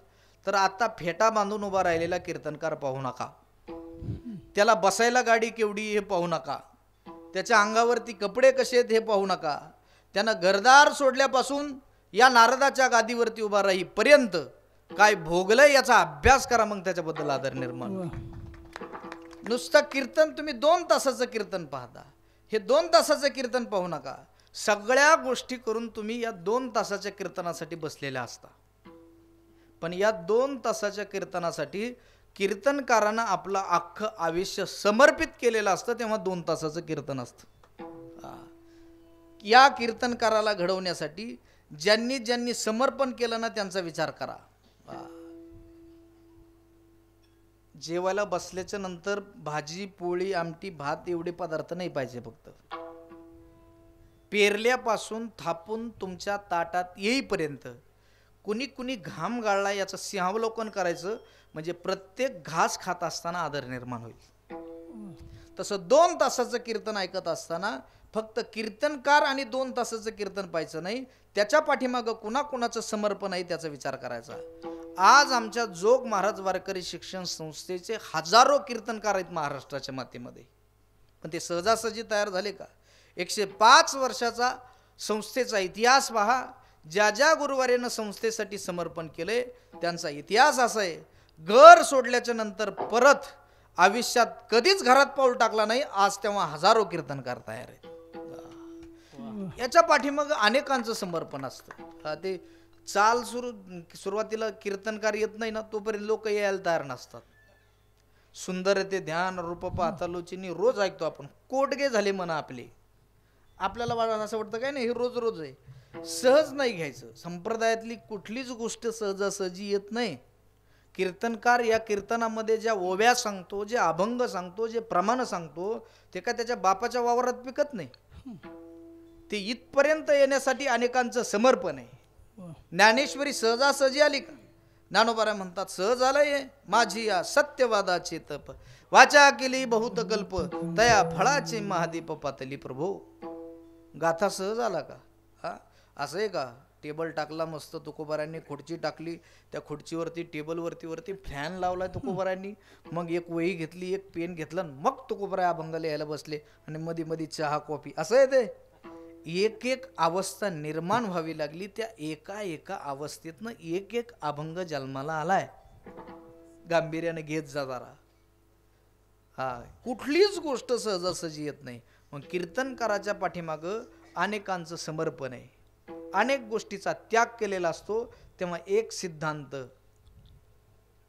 तर आता फेटा बांधून उभा राहिलेला कीर्तनकार पाहू नका. त्याला बसायला गाडी केवढी हे पाहू नका. त्याच्या अंगावरती कपडे कसे आहेत हे पाहू नका. त्यानं घरदार सोडल्यापासून या नारदाच्या गादीवरती उभा राहीपर्यंत काय भोगलंय याचा अभ्यास करा, मग त्याच्याबद्दल आदर निर्माण. नुसतं कीर्तन तुम्ही 2 तासाचं कीर्तन पाहता, हे 2 तासाचं कीर्तन पाहू नका. सगळ्या गोष्टी करून तुम्ही या 2 तासाच्या कीर्तनासाठी बसलेल्या असता. पण या 2 तासाच्या कीर्तनासाठी कीर्तनकारानं आपलं अख्खं आयुष्य समर्पित केलेलं असतं, तेव्हा 2 तासाचं कीर्तन असतं. या कीर्तनकाराला घडवण्यासाठी ज्यांनी ज्यांनी समर्पण केलं ना त्यांचा विचार करा. जेवायला बसल्याच्या नंतर भाजी पोळी आमटी भात एवढे पदार्थ नाही पाहिजे. फक्त पेरल्यापासून थापून तुमच्या ताटात येईपर्यंत कुणी कुणी घाम गाळला याचं सिंहावलोकन करायचं, म्हणजे प्रत्येक घास खात असताना आदर निर्माण होईल. तसं 2 तासाचं कीर्तन ऐकत असताना फक्त कीर्तनकार आणि 2 तासाचं कीर्तन पाहायचं नाही, त्याच्या पाठीमागं कुणाकुणाचं समर्पण आहे त्याचा विचार करायचा. आज आमच्या जोग महाराज वारकरी शिक्षण संस्थेचे हजारो कीर्तनकार आहेत महाराष्ट्राच्या मातीमध्ये. पण ते सहजासहजी तयार झाले का? 105 वर्षाचा संस्थेचा इतिहास पहा. ज्या ज्या गुरुवारेनं संस्थेसाठी समर्पण केले त्यांचा इतिहास असा आहे, घर सोडल्याच्या नंतर परत आयुष्यात कधीच घरात पाऊल टाकला नाही. आज तेव्हा हजारो कीर्तनकार तयार आहेत. याच्या पाठीमाग अनेकांचं समर्पण असतं. ते चाल सुरुवातीला कीर्तनकार येत नाही ना तोपर्यंत लोक यायला तयार नसतात. सुंदर ते ध्यान रूप पाहता लोचिनी रोज ऐकतो आपण, कोटगे झाले म्हणा आपले. आपल्याला असं वाटतं काय नाही, हे रोज रोज आहे. सहज नाही घ्यायचं. संप्रदायातली कुठलीच गोष्ट सहजासहजी येत नाही. कीर्तनकार या कीर्तनामध्ये ज्या ओव्या सांगतो, जे अभंग सांगतो, जे प्रमाण सांगतो, ते काय त्याच्या बापाच्या वावरात पिकत नाही. ते इथपर्यंत येण्यासाठी अनेकांचं समर्पण आहे. ज्ञानेश्वरी सहजासहजी आली का? ज्ञानोबा म्हणतात, सहज आलंय माझी या सत्यवादाचे तप, वाचा केली बहुत कल्प, तया फळाचे महादीप पातली प्रभो. गाथा सहज आला का? असं आहे का? टेबल टाकला मस्त तुकोबारांनी, खुर्ची टाकली, त्या खुर्चीवरती टेबलवरती फॅन लावला तुकोबारांनी, मग एक वही घेतली, एक पेन घेतलं, मग तुकोबारा अभंगाला यायला बसले आणि मध्ये मध्ये चहा कॉफी. असं आहे ते. एक एक अवस्था निर्माण व्हावी लागली. त्या एका एका अवस्थेतनं एक एक अभंग जन्माला आलाय. गांभीर्याने घेत जा जरा. कुठलीच गोष्ट सहजासहजी येत नाही. मग कीर्तनकाराच्या पाठीमागं अनेकांचं समर्पण आहे, अनेक गोष्टीचा त्याग केलेला असतो. तेव्हा एक सिद्धांत,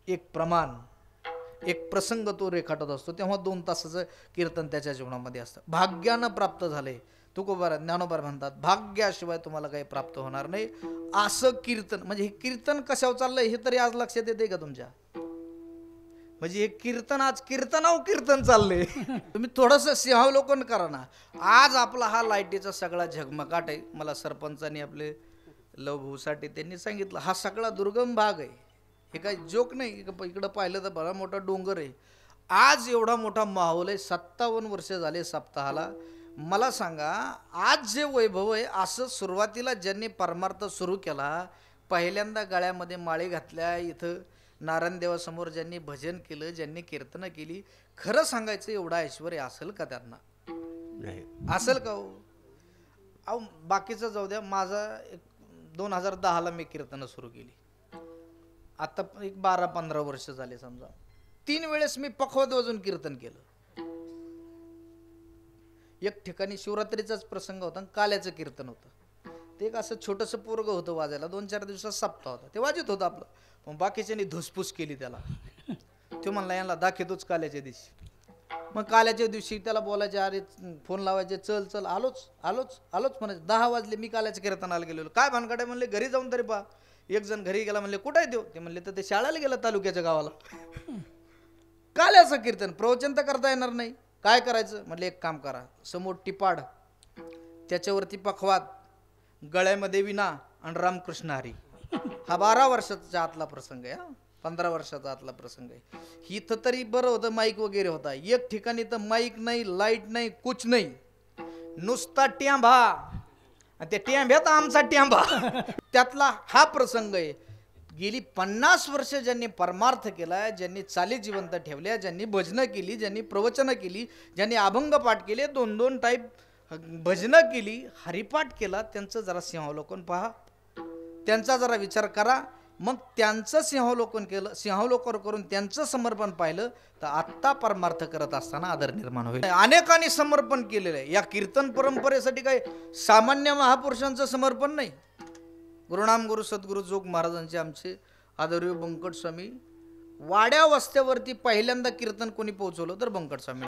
एक प्रमाण, एक प्रसंग तो रेखाटत असतो. तेव्हा 2 तासाचं कीर्तन त्याच्या जीवनामध्ये असतं. भाग्यानं प्राप्त झाले. तुकोबारा ज्ञानोबा म्हणतात, भाग्याशिवाय तुम्हाला काही प्राप्त होणार नाही. असं कीर्तन म्हणजे हे कीर्तन कशावर चाललंय हे तरी आज लक्षात येते का तुमच्या? म्हणजे हे कीर्तन आज कीर्तन चाललंय. तुम्ही थोडंसं सिंहावलोकन करा ना. आज आपला हा लाईटीचा सगळा झगमगाट आहे. मला सरपंचांनी आपले लवभूसाठी त्यांनी सांगितलं, हा सगळा दुर्गम भाग आहे. हे काही जोक नाही. इकडं पाहिलं तर बरा मोठा डोंगर आहे. आज एवढा मोठा माहोल आहे. 57 वर्ष झाले सप्ताहाला. मला सांगा, आज जे वैभव आहे, असं सुरुवातीला ज्यांनी परमार्थ सुरू केला, पहिल्यांदा गळ्यामध्ये माळे घातल्या, इथं नारायणदेवासमोर ज्यांनी भजन केलं, ज्यांनी कीर्तनं केली, खरं सांगायचं एवढा ऐश्वर्य असेल का त्यांना? असेल का हो? अहो बाकीचं जाऊ द्या. माझा 2010ला मी कीर्तनं सुरू केली. आता एक 12-15 वर्ष झाले समजा. 3 वेळेस मी पखवाद वाजून कीर्तन केलं. एक ठिकाणी शिवरात्रीचाच प्रसंग होता, काल्याचं कीर्तन होतं. ते एक असं छोटंसं पोरगं होतं वाजायला. 2-4 दिवसात सप्ताह होता. ते वाजत होतं आपलं. मग बाकीच्यांनी धुसफूस केली त्याला. तो म्हणला यांना दाखवतोच काल्याच्या दिवशी. मग काल्याच्या दिवशी त्याला बोलायचे, अरे फोन लावायचे, चल चल आलोच आलोच आलोच म्हणायचे. 10 वाजले, मी काल्याच्या कीर्तनाला गेलेलो. काय भानगड आहे म्हणले, घरी जाऊन तरी पहा. एक जण घरी गेला, म्हणले कुठे आहे देव, ते म्हणले तर ते शाळेला गेला तालुक्याच्या गावाला. काल्याचं कीर्तन प्रवचन तर करता येणार नाही, काय करायचं म्हणले, एक काम करा, समोर टिपाड, त्याच्यावरती पखवाद, गळ्यामध्ये विना आणि रामकृष्ण हरी. हा 12 वर्षाच्या आतला प्रसंग आहे, हा 15 वर्षाचा आतला प्रसंग आहे. इथं तरी बरं होतं, माईक वगैरे होता. एक ठिकाणी तर माईक नाही, लाईट नाही, कुछ नाही, नुसता ट्यांबा. त्या ट्यांब्यात आमचा ट्यांबा. त्यातला हा प्रसंग आहे. गेली 50 वर्ष ज्यांनी परमार्थ केला, ज्यांनी चाली जिवंत ठेवल्या, ज्यांनी भजनं केली, ज्यांनी प्रवचनं केली, ज्यांनी अभंग पाठ केले, 2-2 टाईप भजनं केली, हरिपाठ केला, त्यांचं जरा सिंहावलोकन पहा, त्यांचा जरा विचार करा. मग त्यांचं सिंहावलोकन केलं, सिंहावलोकन करून त्यांचं समर्पण पाहिलं तर आत्ता परमार्थ करत असताना आदर निर्माण होईल. अनेकांनी समर्पण केलेलं आहे. या कीर्तन परंपरेसाठी काही सामान्य महापुरुषांचं समर्पण नाही. गुरुनाम गुरु सद्गुरु जोग महाराजांचे आमचे आदरणीय बंकट स्वामी, वाड्या वस्त्यावरती पहिल्यांदा कीर्तन कोणी पोहोचवलं तर बंकट स्वामी.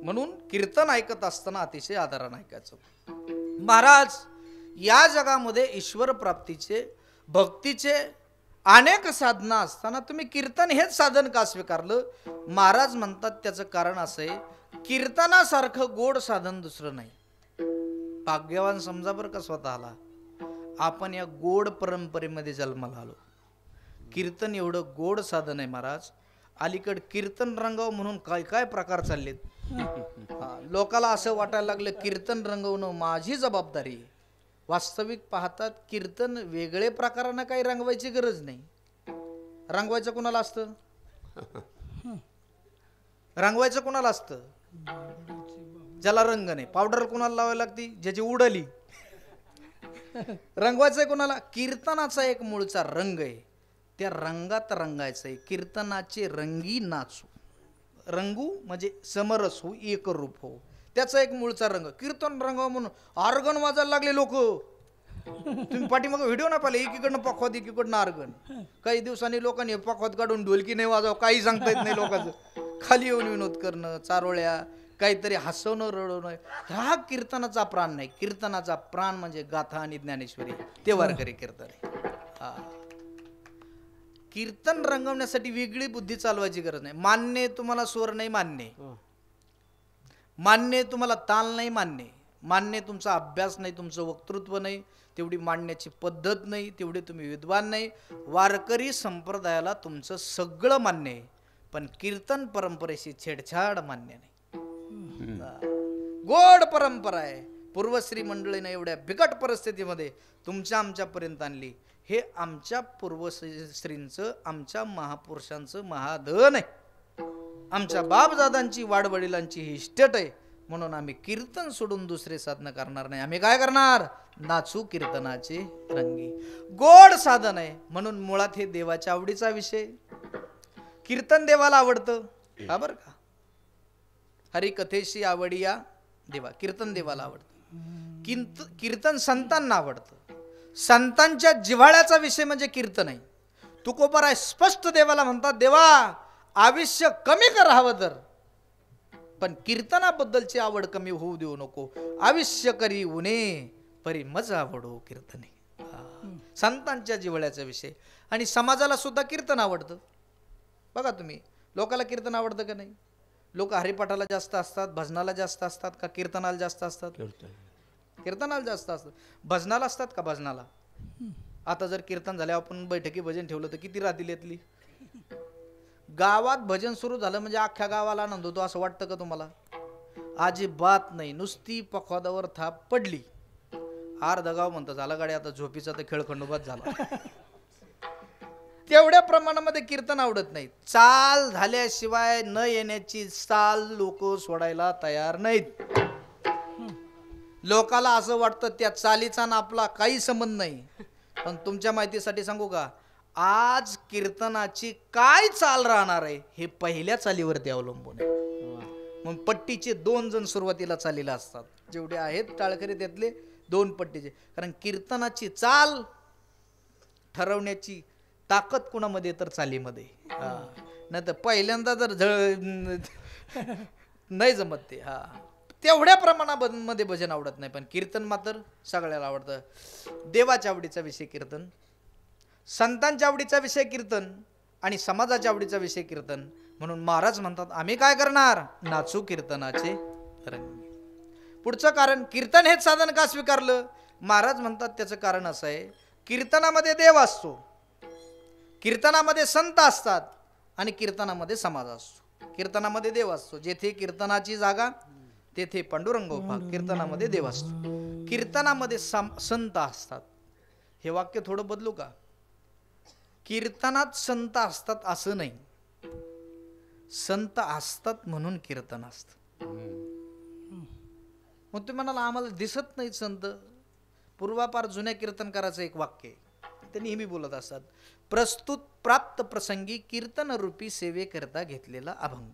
म्हणून कीर्तन ऐकत असताना अतिशय आदरानं ऐकायचं. महाराज, या जगामध्ये ईश्वर प्राप्तीचे, भक्तीचे अनेक साधना असताना तुम्ही कीर्तन हेच साधन का स्वीकारलं? महाराज म्हणतात त्याचं कारण असं आहे, कीर्तनासारखं गोड साधन दुसरं नाही. भाग्यवान समजा बरं का स्वतःला, आपण या गोड परंपरेमध्ये जन्माला आलो. कीर्तन एवढं गोड साधन आहे महाराज. अलीकड कीर्तन रंगाव म्हणून काय काय प्रकार चाललेत. लोकाला असं वाटायला लागलं कीर्तन रंगवणं माझी जबाबदारी. वास्तविक पाहतात कीर्तन वेगळे प्रकारानं काही रंगवायची गरज नाही. रंगवायचं कोणाला असतं? रंगवायचं कोणाला असतं? ज्याला रंग नाही. पावडर कोणाला लावायला लागती? ज्याची उडली. रंगवायचंय कोणाला? कीर्तनाचा एक मूळचा रंग आहे, त्या रंगात रंगायचंय. कीर्तनाचे रंगी नाचू, रंगू म्हणजे समरस हो, एक रूप हो, त्याचा एक मूळचा रंग. कीर्तन रंग म्हणून ऑर्गन वाजायला लागले लोक. तुम्ही पाठीमागे व्हिडिओ नाही पाहिले, एकीकडनं पखवाद एकीकडनं ऑर्गन. काही दिवसांनी लोकांनी पखवाद काढून ढोलकी नाही वाजव, काही सांगता येत नाही लोकांचं. खाली येऊन विनोद करणं, चारोळ्या, काहीतरी हसवणं, रडवणं, हा कीर्तनाचा प्राण नाही. कीर्तनाचा प्राण म्हणजे गाथा आणि ज्ञानेश्वरी, ते वारकरी कीर्तन आहे. हा, कीर्तन रंगवण्यासाठी वेगळी बुद्धी चालवायची गरज नाही. मान्य तुम्हाला स्वर नाही, मान्य मान्य तुम्हाला ताल नाही, मान्य तुमचा अभ्यास नाही, तुमचं वक्तृत्व नाही, तेवढी मांडण्याची पद्धत नाही, तेवढे तुम्ही विद्वान नाही. वारकरी संप्रदायाला तुमचं सगळं मान्य आहे, पण कीर्तन परंपरेशी छेडछाड मान्य नाही. गोड परंपरा आहे. पूर्वश्री मंडळीने एवढ्या बिकट परिस्थितीमध्ये तुमच्या आमच्यापर्यंत आणली. हे आमच्या पूर्वश्रींचं, आमच्या महापुरुषांचं महाधन आहे. आमच्या बापदादांची, वाडवडिलांची ही इस्टेट आहे. म्हणून आम्ही कीर्तन सोडून दुसरे साधन करणार नाही. आम्ही काय करणार? नाचू कीर्तनाचे रंगी. गोड साधन आहे म्हणून मुळात हे देवाच्या आवडीचा विषय. कीर्तन देवाला आवडतं, हा बरं का. हरिकथेशी आवडिया देवा, कीर्तन देवाला आवडतं. कीर्तन संतांना आवडतं. संतांच्या जिव्हाळ्याचा विषय म्हणजे कीर्तन आहे. तुकोबाराय स्पष्ट देवाला म्हणतात, देवा आयुष्य कमी कर हवं तर, पण कीर्तनाबद्दलची आवड कमी होऊ देऊ नको. आयुष्य करी उने परी मज आवडो कीर्तने. संतांच्या जिव्हाळ्याचा विषय. आणि समाजाला सुद्धा कीर्तन आवडतं. बघा तुम्ही, लोकाला कीर्तन आवडतं का नाही? लोक हरिपाठाला जास्त असतात, भजनाला जास्त असतात का कीर्तनाला जास्त असतात? कीर्तनाला जास्त असतात. भजनाला असतात का? भजनाला. आता जर कीर्तन झाले, आपण बैठकी भजन ठेवलं तर किती राहतील यातली? गावात भजन सुरू झालं म्हणजे अख्ख्या गावाला आनंद होतो, असं वाटतं का तुम्हाला? अजिबात नाही. नुसती पखवादावर थाप पडली, अर्ध गाव म्हणतं झालं गाडी आता झोपीचा तर खेळ खंडोबात झाला. तेवढ्या प्रमाणामध्ये कीर्तन आवडत नाही. चाल झाल्याशिवाय न येण्याची चाल लोक सोडायला तयार नाहीत. लोकाला असं वाटतं त्या चालीचा ना आपला काही संबंध नाही. पण तुमच्या माहितीसाठी सांगू का, आज कीर्तनाची काय चाल राहणार आहे हे पहिल्या चालीवरती अवलंबून आहे. मग पट्टीचे 2 जण सुरुवातीला चालीला असतात, जेवढे आहेत टाळकरी त्यातले 2 पट्टीचे. कारण कीर्तनाची चाल ठरवण्याची ताकद कुणामध्ये तर चालीमध्ये. नाही तर पहिल्यांदा जर नाही जमत ते. तेवढ्या प्रमाणामध्ये भजन आवडत नाही, पण कीर्तन मात्र सगळ्याला आवडतं. देवाच्या आवडीचा विषय कीर्तन, संतांच्या आवडीचा विषय कीर्तन आणि समाजाच्या आवडीचा विषय कीर्तन. म्हणून महाराज म्हणतात आम्ही काय करणार, नाचू कीर्तनाचे रंगी. पुढचं कारण, कीर्तन हेच साधन का स्वीकारलं? महाराज म्हणतात त्याचं कारण असं आहे, कीर्तनामध्ये देव असतो, कीर्तनामध्ये संत असतात आणि कीर्तनामध्ये समाज असतो. कीर्तनामध्ये देव असतो, जेथे कीर्तनाची जागा तेथे पांडुरंग उभा. कीर्तनामध्ये देव असतो, कीर्तनामध्ये संत असतात. हे वाक्य थोडं बदलू का? कीर्तनात संत असतात असं नाही, संत असतात म्हणून कीर्तन असतं. मग तुम्ही म्हणाला आम्हाला दिसत नाही संत. पूर्वापार जुन्या कीर्तनकाराचं एक वाक्य ते नेहमी बोलत असतात, प्रस्तुत प्राप्त प्रसंगी कीर्तन रूपी सेवे करता घेतलेला अभंग.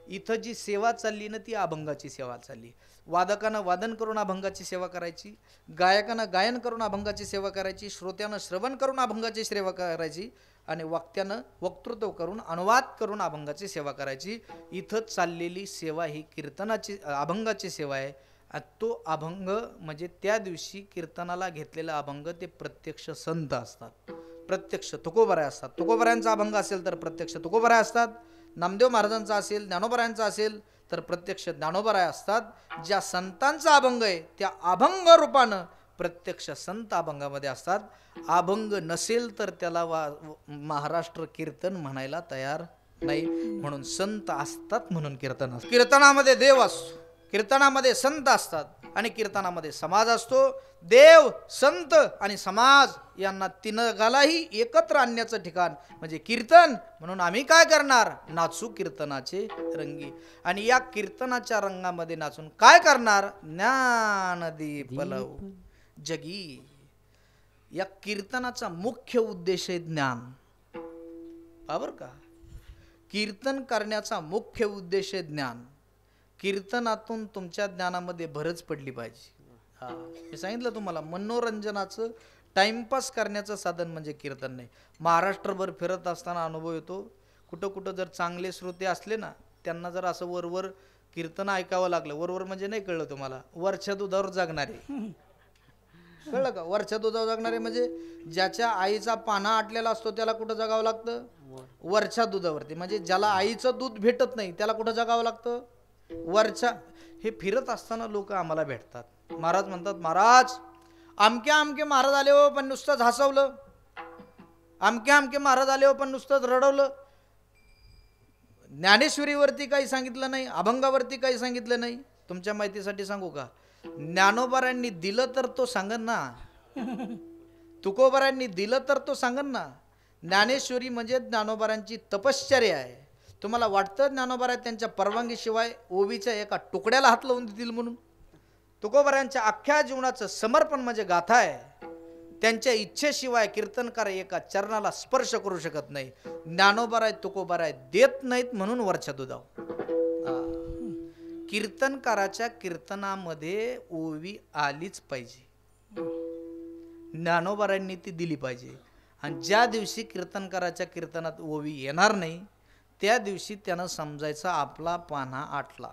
इथं जी सेवा चालली ना ती अभंगाची सेवा चालली. वादकानं वादन करून अभंगाची सेवा करायची, गायकानं गायन करून अभंगाची सेवा करायची, श्रोत्यानं श्रवण करून अभंगाची सेवा करायची आणि वक्त्यानं वक्तृत्व करून अनुवाद करून अभंगाची सेवा करायची. इथं चाललेली सेवा ही कीर्तनाची अभंगाची सेवा आहे. तो अभंग म्हणजे त्या दिवशी कीर्तनाला घेतलेला अभंग ते प्रत्यक्ष संत असतात, प्रत्यक्ष तुकोबराय असतात. तुकोबरायांचा अभंग असेल तर प्रत्यक्ष तुकोबराय असतात, नामदेव महाराजांचा असेल, ज्ञानोबरायांचा असेल तर प्रत्यक्ष ज्ञानोबराय असतात. ज्या संतांचा अभंग आहे त्या अभंग रूपानं प्रत्यक्ष संत अभंगामध्ये असतात. अभंग नसेल तर त्याला महाराष्ट्र कीर्तन म्हणायला तयार नाही. म्हणून संत असतात म्हणून कीर्तन असतं. कीर्तनामध्ये देव असतो, कीर्तनामध्ये संत असतात आणि कीर्तनामध्ये समाज असतो. देव, संत आणि समाज यांना तिनगालाही एकत्र आणण्याचं ठिकाण म्हणजे कीर्तन. म्हणून आम्ही काय करणार, नाचू कीर्तनाचे रंगी. आणि या कीर्तनाच्या रंगामध्ये नाचून काय करणार, ज्ञानदीप लावू जगी. या कीर्तनाचा मुख्य उद्देश आहे ज्ञान. बरोबर का? कीर्तन करण्याचा मुख्य उद्देश आहे ज्ञान. कीर्तनातून तुमच्या ज्ञानामध्ये भरच पडली पाहिजे. मी सांगितलं तुम्हाला, मनोरंजनाचं टाइमपास करण्याचं साधन म्हणजे कीर्तन नाही. महाराष्ट्रभर फिरत असताना अनुभव येतो, कुठं कुठं जर चांगले श्रोते असले ना, त्यांना जर असं वरवर कीर्तन ऐकावं लागलं, वरवर म्हणजे नाही कळलं तुम्हाला, वरच्या दुधावर जगणारे, कळलं का? वरच्या दुधावर जगणारे म्हणजे ज्याच्या आईचा पाना आटलेला असतो त्याला कुठं जगावं लागतं, वरच्या दुधावरती. म्हणजे ज्याला आईचं दूध भेटत नाही त्याला कुठं जगावं लागतं, वरच्या. हे फिरत असताना लोक आम्हाला भेटतात. महाराज म्हणतात, महाराज आमके आमके महाराज आले हो पण नुसतंच हसवलं, आमके आमके महाराज आले हो पण नुसतंच रडवलं. ज्ञानेश्वरीवरती काही सांगितलं नाही, अभंगावरती काही सांगितलं नाही. तुमच्या माहितीसाठी सांगू का, ज्ञानोबारांनी दिलं तर तो सांगन ना, तुकोबारांनी दिलं तर तो सांगन ना. ज्ञानेश्वरी म्हणजे ज्ञानोबारांची तपश्चर्या आहे. तुम्हाला वाटतं ज्ञानोबाराय त्यांच्या परवानगीशिवाय ओवीच्या एका तुकड्याला हात लावून देतील म्हणून? तुकोबारायांच्या अख्ख्या जीवनाचं समर्पण म्हणजे गाथा आहे. त्यांच्या इच्छेशिवाय कीर्तनकार एका चरणाला स्पर्श करू शकत नाही. ज्ञानोबाराय तुकोबाराय देत नाहीत म्हणून वरच्या दुधाव. कीर्तनकाराच्या कीर्तनामध्ये ओवी आलीच पाहिजे, ज्ञानोबारांनी ती दिली पाहिजे. आणि ज्या दिवशी कीर्तनकाराच्या कीर्तनात ओवी येणार नाही त्या दिवशी त्यानं समजायचा आपला पाना आटला,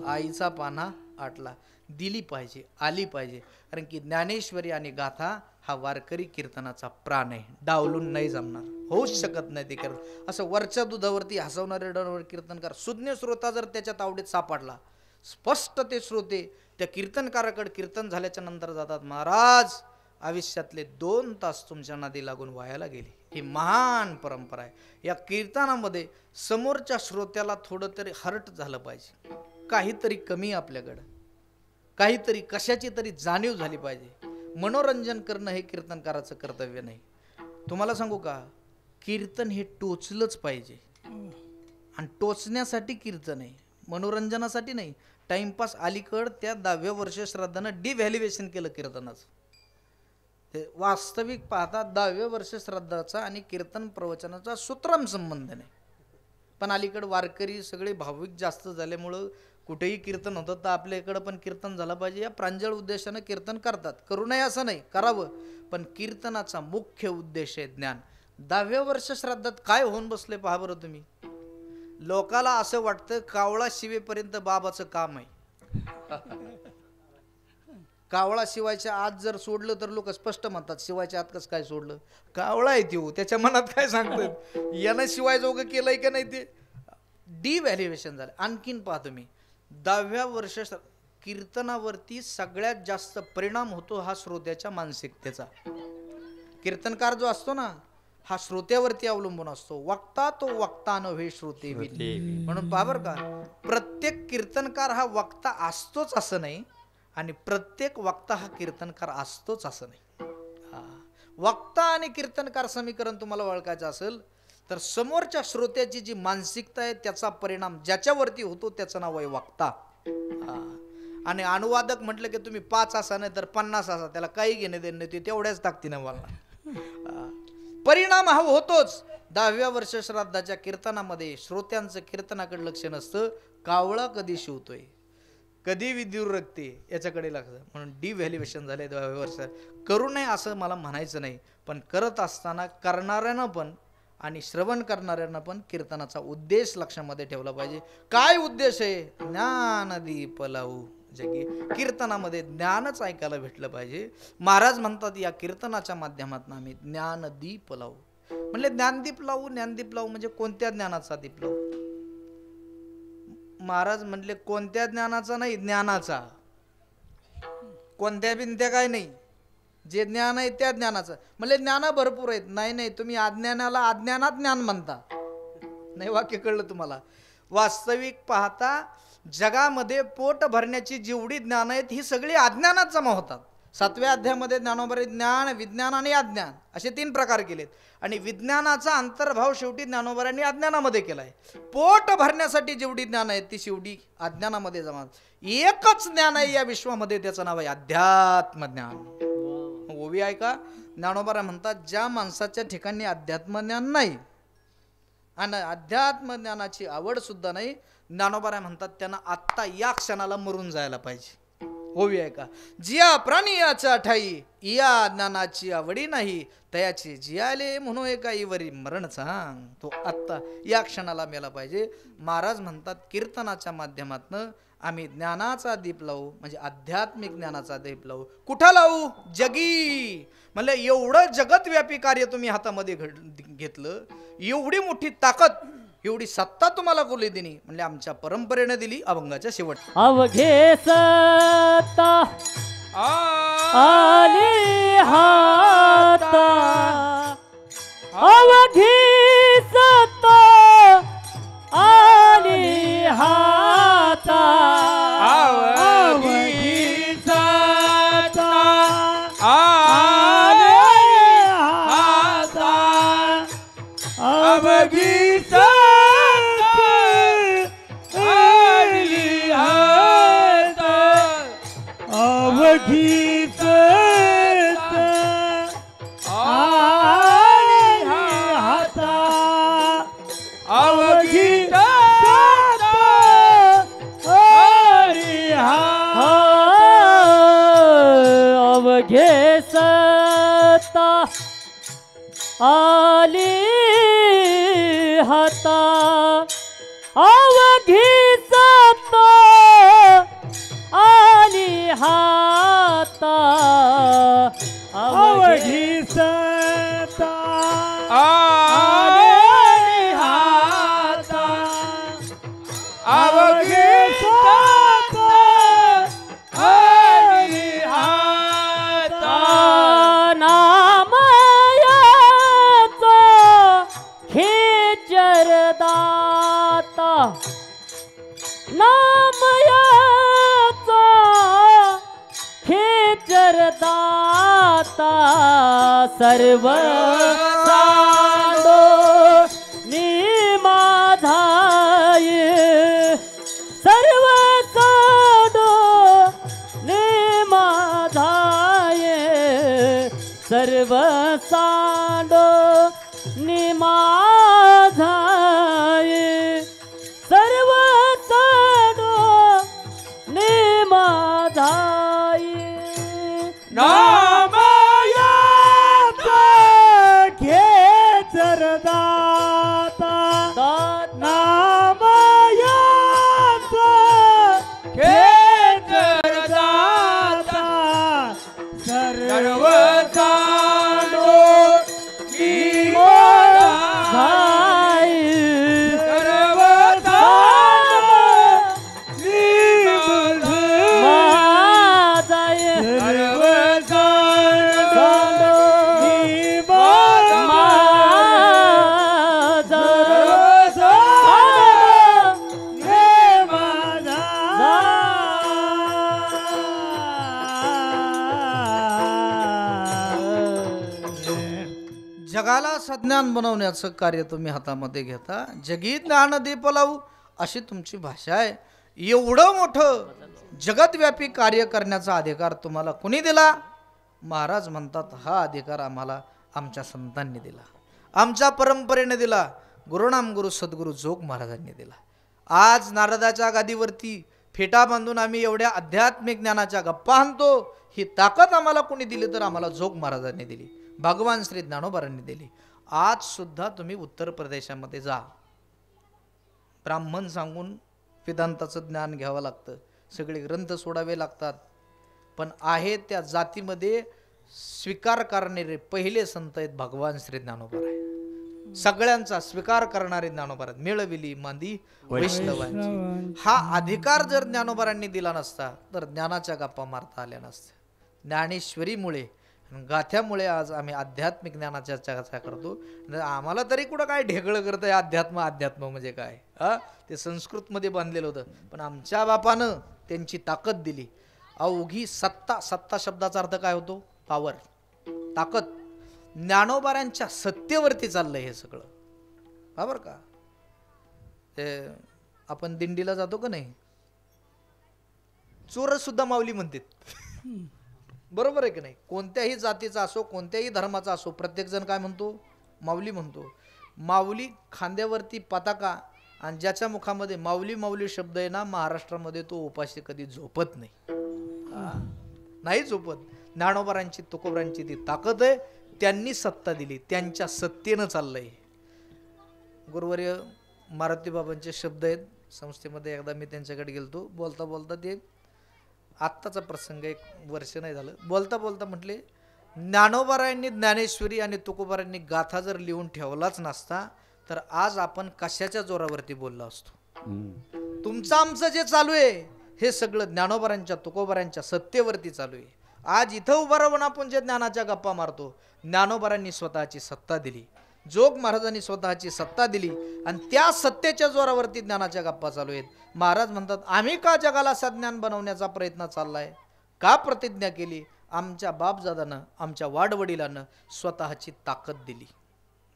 आईचा पाना आटला. दिली पाहिजे, आली पाहिजे. कारण की ज्ञानेश्वरी आणि गाथा हा वारकरी कीर्तनाचा प्राण आहे. डावलून नाही जमणार, होऊच शकत नाही ते कीर्तन. असं वरच्या दुधावरती हसवणारे डरवर कीर्तनकार, सुज्ञ श्रोता जर त्याच्यात आवडीत सापडला, स्पष्ट ते श्रोते त्या कीर्तनकाराकडे कीर्तन झाल्याच्या नंतर जातात, महाराज आयुष्यातले 2 तास तुमच्या नादी लागून वायाला गेले. ही महान परंपरा आहे. या कीर्तनामध्ये समोरच्या श्रोत्याला थोडं तरी हर्ट झालं पाहिजे, काहीतरी कमी आपल्याकडं, काहीतरी कशाची तरी जाणीव झाली पाहिजे. मनोरंजन करणं हे कीर्तनकाराचं कर्तव्य नाही. तुम्हाला सांगू का, कीर्तन हे टोचलंच पाहिजे. आणि टोचण्यासाठी कीर्तन आहे, मनोरंजनासाठी नाही. टाइमपास अलीकड त्या 10व्या वर्ष श्राद्धानं डिव्हॅल्युएशन केलं कीर्तनाचं. ते वास्तविक पाहता 10व्या वर्ष श्राद्धाचा आणि कीर्तन प्रवचनाचा सूत्रम संबंध नाही. पण अलीकडे वारकरी सगळे भाविक जास्त झाल्यामुळं कुठेही कीर्तन होतं तर आपल्या इकडं पण कीर्तन झालं पाहिजे या प्रांजळ उद्देशानं कीर्तन करतात. करू नये असं नाही, करावं. पण कीर्तनाचा मुख्य उद्देश आहे ज्ञान. 10व्या वर्ष श्राद्धात काय होऊन बसले पहा बरं तुम्ही. लोकाला असं वाटतं कावळा शिवेपर्यंत बाबाचं काम आहे. कावळा शिवायच्या आत जर सोडलं तर लोक स्पष्ट म्हणतात शिवायच्या आत कसं काय सोडलं, कावळा आहे त्यो, त्याच्या मनात काय सांगतात, यानं शिवायजोगं केलंय का नाही ते डिव्हॅल्युएशन झालं. आणखीन पहा तुम्ही 10व्या वर्ष कीर्तनावरती सगळ्यात जास्त परिणाम होतो हा श्रोत्याच्या मानसिकतेचा. कीर्तनकार जो असतो ना हा श्रोत्यावरती अवलंबून असतो. वक्ता तो वक्ता नव्हे श्रोते विनी. म्हणून पहा बरं का, प्रत्येक कीर्तनकार हा वक्ता असतोच असं नाही आणि प्रत्येक वक्ता हा कीर्तनकार असतोच असं नाही. वक्ता आणि कीर्तनकार समीकरण तुम्हाला ओळखायचं असेल तर समोरच्या श्रोत्याची जी मानसिकता आहे त्याचा परिणाम ज्याच्यावरती होतो त्याचं नाव आहे वक्ता. आणि अनुवादक म्हटलं की तुम्ही 5 असा नाही तर 50 असा, त्याला काही घेणे देणे नाही, ते तेवढ्याच ताकदीने बोलणार. परिणाम हा होतोच. 10व्या वर्ष श्राद्धाच्या कीर्तनामध्ये श्रोत्यांचं कीर्तनाकडे लक्ष नसतं. कावळा कधी शिवतोय, कधी विद्युत रक्ते याच्याकडे लक्ष. म्हणून डिव्हॅल्युएशन झाले 10व्या वर्ष. करू नये असं मला म्हणायचं नाही, पण करत असताना करणाऱ्यांना पण आणि श्रवण करणाऱ्यांना पण कीर्तनाचा उद्देश लक्षामध्ये ठेवला पाहिजे. काय उद्देश आहे? ज्ञानदीप लावू जगी. कीर्तनामध्ये ज्ञानच ऐकायला भेटलं पाहिजे. महाराज म्हणतात या कीर्तनाच्या माध्यमातून आम्ही ज्ञानदीप लावू. म्हणले ज्ञानदीप लावू, ज्ञानदीप लावू म्हणजे कोणत्या ज्ञानाचा दीप लावू? महाराज म्हणले कोणत्या ज्ञानाचा नाही, ज्ञानाचा. कोणत्या बिनत्या काय नाही, जे ज्ञान आहे त्या ज्ञानाचं. म्हणजे ज्ञान भरपूर आहेत. नाही नाही, तुम्ही अज्ञानाला अज्ञानात ज्ञान म्हणता. नाही वाक्य कळलं तुम्हाला. वास्तविक पाहता जगामध्ये पोट भरण्याची जेवढी ज्ञान आहेत ही सगळी अज्ञानात जमा होतात. 7व्या अध्यायामध्ये ज्ञानोबरे ज्ञान, विज्ञान आणि अज्ञान असे 3 प्रकार केलेत आणि विज्ञानाचा अंतर्भाव शेवटी ज्ञानोबऱ्यांनी अज्ञानामध्ये केलाय. पोट भरण्यासाठी जेवढी ज्ञान आहेत ती शेवटी अज्ञानामध्ये जमा. एकच ज्ञान आहे या विश्वामध्ये, त्याचं नाव आहे अध्यात्म ज्ञान. ओवी आहे का? ज्ञानोबरा म्हणतात ज्या माणसाच्या ठिकाणी अध्यात्म ज्ञान नाही आणि अध्यात्म ज्ञानाची आवड सुद्धा नाही, ज्ञानोबरा म्हणतात त्यांना आत्ता या क्षणाला मरून जायला पाहिजे. होवी आहे का? जिया प्राणी याच्या ठाई या ज्ञानाची आवडी नाही, तयाची जियाले म्हणून काही वरी मरण सांग. तो आत्ता या क्षणाला मेला पाहिजे. महाराज म्हणतात कीर्तनाच्या माध्यमातनं आम्ही ज्ञानाचा दीप लावू, म्हणजे आध्यात्मिक ज्ञानाचा दीप लावू. कुठं लावू? जगी. म्हणजे एवढं जगतव्यापी कार्य तुम्ही हातामध्ये घेतलं, एवढी मोठी ताकद, एवढी सत्ता तुम्हाला कोणी दिली? म्हणजे आमच्या परंपरेने दिली अभंगाच्या शेवट. अवघे सत्ता आली हाता, अवघी सत्ता आली हाता, अवघी सत्ता आली हाता, अवघी सत्ता आली हाता, अवघी सत्ता आली हाता, अवघी सत्ता आली हाता, अवघे सत्ता आली हाता, अवघी सत्ता आली हाता, अवघी सत्ता आली हाता, अवघी सत्ता आली हाता, नाम याचा खेचर दाता, नाम याचा खेचर दाता, सर्व सांडो नी माझाय, सर्व सांडो नी माझाय, सर्व सांडो नी माझाय, सर्व सांडो नी माझाय, नाम याचा खेचर सर्व सांडोनी माझाई सर्व सांडोनी माझाई सर्व सांडोनी जगाला सज्ञान बनवण्याचं कार्य तुम्ही हातामध्ये घेता. जगी ज्ञान दीप लावू अशी तुमची भाषा आहे. एवढं मोठं जगतव्यापी कार्य करण्याचा अधिकार तुम्हाला कुणी दिला? महाराज म्हणतात हा अधिकार आम्हाला आमच्या संतांनी दिला, आमच्या परंपरेने दिला, गुरुनाम गुरु सद्गुरु जोग महाराजांनी दिला. आज नारदाच्या गादीवरती फेटा बांधून आम्ही एवढ्या आध्यात्मिक ज्ञानाच्या गप्पा आणतो. ही ताकद आम्हाला कोणी दिली तर आम्हाला जोग महाराजांनी दिली, भगवान श्री ज्ञानोबारांनी दिली. आज सुद्धा तुम्ही उत्तर प्रदेशामध्ये जा, ब्राह्मण सांगून वेदांताचं ज्ञान घ्यावं लागतं, सगळे ग्रंथ सोडावे लागतात. पण आहे त्या जातीमध्ये स्वीकार करणारे पहिले संत आहेत भगवान श्री ज्ञानोबा आहे. सगळ्यांचा स्वीकार करणारे ज्ञानोबा आहेत. मिळविली मांदी वैष्णवांची. हा अधिकार जर ज्ञानोबारांनी दिला नसता तर ज्ञानाच्या गप्पा मारता आल्या नसत्या. ज्ञानेश्वरीमुळे गाथ्यामुळे आज आम्ही आध्यात्मिक ज्ञानाच्या चर्चा करतो. आम्हाला तरी कुठं काय ढेकळं करतंय अध्यात्म. अध्यात्म म्हणजे काय? ते संस्कृतमध्ये बांधलेलं होतं. पण आमच्या बापानं त्यांची ताकद दिली. अवघी सत्ता. सत्ता शब्दाचा अर्थ काय होतो? पॉवर, ताकद. ज्ञानोबारांच्या सत्तेवरती चाललंय हे सगळं. बरोबर का? ते आपण दिंडीला जातो का नाही, चोर सुद्धा माऊली म्हणतात. बरोबर आहे की नाही? कोणत्याही जातीचा असो, कोणत्याही धर्माचा असो, प्रत्येक जण काय म्हणतो? माऊली म्हणतो. माऊली खांद्यावरती पताका आणि ज्याच्या मुखामध्ये माऊली माऊली शब्द आहे ना, महाराष्ट्रामध्ये तो उपाशी कधी झोपत नाही. नाही झोपत. ज्ञानोबारांची तुकोबारांची ती ताकद आहे. त्यांनी सत्ता दिली, त्यांच्या सत्तेनं चाललंय. गुरुवर्य मारुती बाबांचे शब्द आहेत. संस्थेमध्ये एकदा मी त्यांच्याकडे गेलतो. बोलता बोलता ते आत्ताचा प्रसंग, 1 वर्ष नाही झालं, बोलता बोलता म्हटले, ज्ञानोबारायांनी ज्ञानेश्वरी आणि तुकोबारांनी गाथा जर लिहून ठेवलाच नसता तर आज आपण कशाच्या जोरावरती बोललो असतो. तुमचं आमचं जे चालू आहे हे सगळं ज्ञानोबारांच्या तुकोबारांच्या सत्तेवरती चालू आहे. आज इथं उभं राहून आपण जे ज्ञानाच्या गप्पा मारतो, ज्ञानोबारांनी स्वतःची सत्ता दिली, जोग महाराजांनी स्वतःची सत्ता दिली आणि त्या सत्तेच्या जोरावरती ज्ञानाच्या गप्पा चालू आहेत. महाराज म्हणतात आम्ही का जगाला सज्ञान बनवण्याचा प्रयत्न चाललाय? का प्रतिज्ञा केली? आमच्या बापजादानं, आमच्या वाडवडिलांनं स्वतःची ताकद दिली,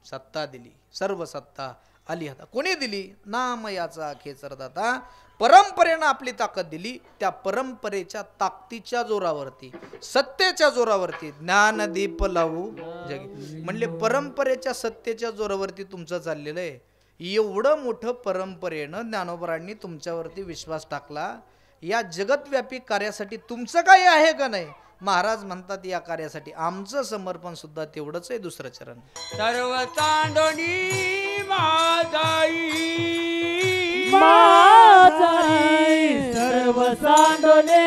सत्ता दिली. सर्व सत्ता आली हाता. कोणी दिली? नामयाचा खेचरदाता. परंपरेनं आपली ताकद दिली. त्या परंपरेच्या ताकदीच्या जोरावरती, सत्तेच्या जोरावरती ज्ञानदीप लावू जगी. म्हणले परंपरेच्या सत्तेच्या जोरावरती तुमचं चाललेलं आहे. एवढं मोठं परंपरेनं ज्ञानोबारांनी तुमच्यावरती विश्वास टाकला. या जगतव्यापी कार्यासाठी तुमचं काही आहे का नाही? महाराज म्हणतात या कार्यासाठी आमचं समर्पण सुद्धा तेवढंच आहे. दुसरं चरण. सर्व तांडणी माझाई माझाई सर्व सांडोने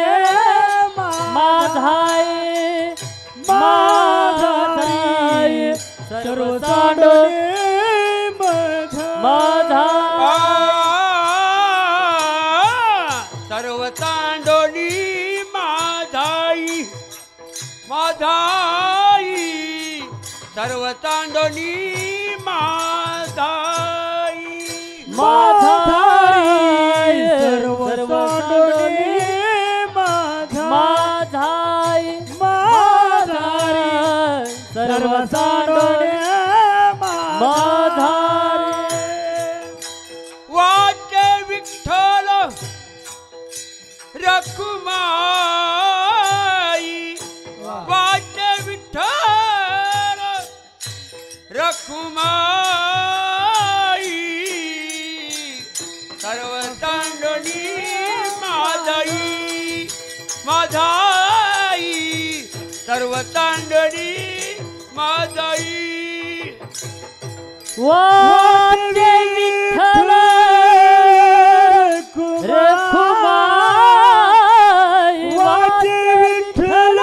माझाई माझाई सर्व सांडोने माझाई सर्व तांडणी माझाई माझाई सर्व तांडणी माझाई माझाई सर्व सांडोने माझाई माझाई सर्व सांडोने माझाई. वाटे विठ्ठल रखुमाई वाटे विठ्ठल रखुमाई सर्व तांडणी माझाई माझाई सर्व तांडणी माझाई. वाटे विठ्ठल रखुमाई वाटे विठ्ठल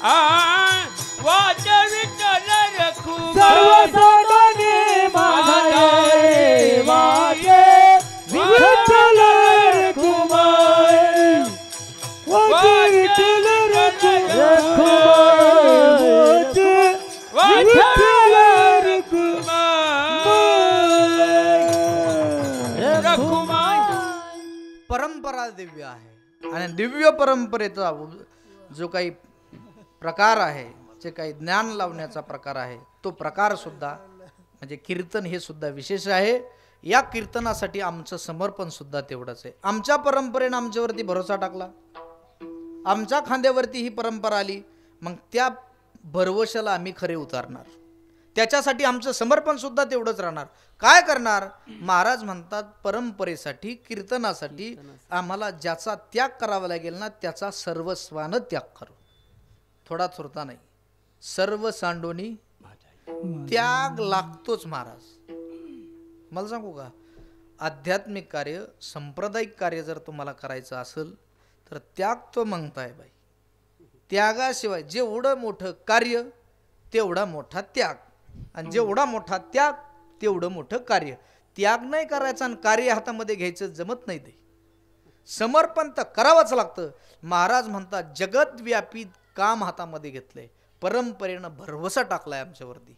वाद विठ्ठल रखुमाई सर्व सांडोनी माझाई वाजे विठ्ठल रखुमाई वाजे विठ्ठल रखुमाई वाजे विठ्ठल रखुमाई परंपरा दिव्य आहे आणि दिव्य परंपरेचा जो काही प्रकार आहे, जे काही ज्ञान लावण्याचा प्रकार आहे, तो प्रकार सुद्धा म्हणजे कीर्तन हे सुद्धा विशेष आहे. या कीर्तनासाठी आमचं समर्पण सुद्धा तेवढंच आहे. आमच्या परंपरेनं आमच्यावरती भरोसा टाकला, आमच्या खांद्यावरती ही परंपरा आली, मग त्या भरवशाला आम्ही खरे उतारणार. त्याच्यासाठी आमचं समर्पण सुद्धा तेवढंच राहणार. काय करणार? महाराज म्हणतात परंपरेसाठी, कीर्तनासाठी आम्हाला ज्याचा त्याग करावा लागेल ना, त्याचा सर्वस्वानं त्याग करू. थोडा थोरता नाही, सर्व सांडोनी त्याग लागतोच. महाराज मला सांगू का, आध्यात्मिक कार्य, सांप्रदायिक कार्य जर तुम्हाला करायचं असेल तर त्याग तो मागताय बाई. त्यागाशिवाय जेवढं मोठं कार्य तेवढा मोठा त्याग, आणि जेवढा मोठा त्याग तेवढं मोठं कार्य. त्याग नाही करायचा आणि कार्य हातामध्ये घ्यायचं जमत नाही. ते समर्पण तर करावंच लागतं. महाराज म्हणतात जगतव्यापी काम हातामध्ये घेतलंय, परंपरेनं भरवसा टाकलाय आमच्यावरती.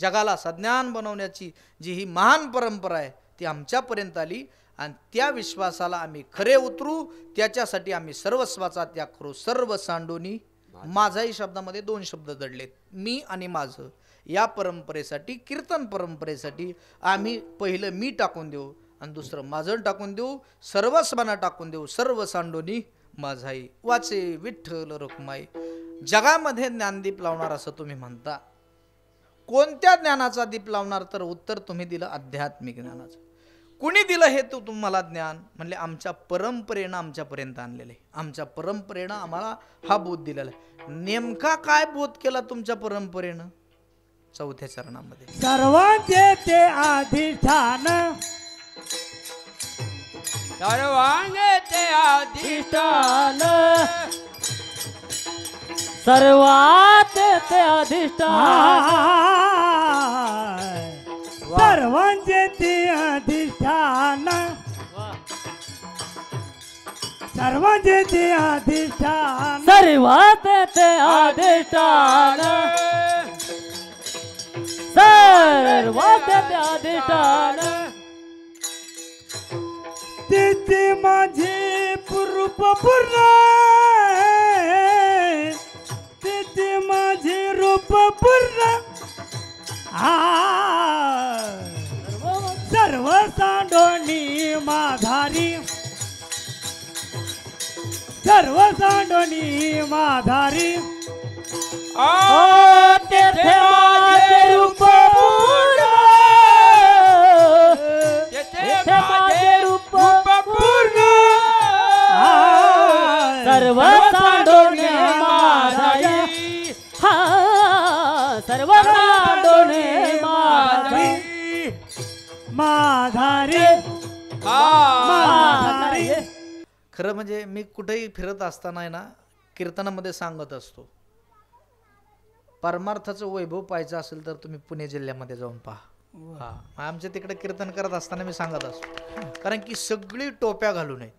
जगाला सज्ञान बनवण्याची जी ही महान परंपरा आहे ती आमच्यापर्यंत आली, आणि त्या विश्वासाला आम्ही खरे उतरू. त्याच्यासाठी आम्ही सर्वस्वाचा त्याग करू. सर्व सांडोनी माझाही शब्दामध्ये 2 शब्द दडलेत, मी आणि माझं. या परंपरेसाठी, कीर्तन परंपरेसाठी आम्ही पहिलं मी टाकून देऊ आणि दुसरं माझं टाकून देऊ, सर्वस्वाना टाकून देऊ. सर्व सांडोनी माझाई वाचे विठ्ठल रखुमाई. जगामध्ये ज्ञानदीप लावणार असं तुम्ही म्हणता. कोणत्या ज्ञानाचा दीप लावणार? तर उत्तर तुम्ही दिलं आध्यात्मिक ज्ञानाचं. कुणी दिलं हे तो तुम्हाला ज्ञान? म्हणले आमच्या परंपरेनं आमच्यापर्यंत आणलेलं आहे. आमच्या परंपरेनं आम्हाला हा बोध दिलेला आहे. नेमका काय बोध केला तुमच्या परंपरेनं? 4थ्या चरणामध्ये सर्वांचे ते अधिष्ठान सर्वांगे ते अधिष्ठान सर्वात ते अधिष्ठान सर्वांचे ते अधिष्ठान सर्वांचे ते अधिष्ठान सर्वात ते अधिष्ठान सर्वात ते अधिष्ठान तेथे माझे रूप पूर्ण तेथे माझे रूप पूर्ण सर्व सांडोनी माधारी सर्व सांडोनी माधारी तेथे माझे रूप पूर्ण तेथे माझे रूप पूर्ण सर्व सांडोनी माधारी सर्व सांडोनी माधारी माधारी माधारी. खरं म्हणजे मी कुठेही फिरत असताना आहे ना, कीर्तनामध्ये सांगत असतो, परमार्थाचं वैभव पाहायचं असेल तर तुम्ही पुणे जिल्ह्यामध्ये जाऊन पहा. हा, आमच्या तिकडे कीर्तन करत असताना मी सांगत असतो, कारण की सगळी टोप्या घालून आहेत.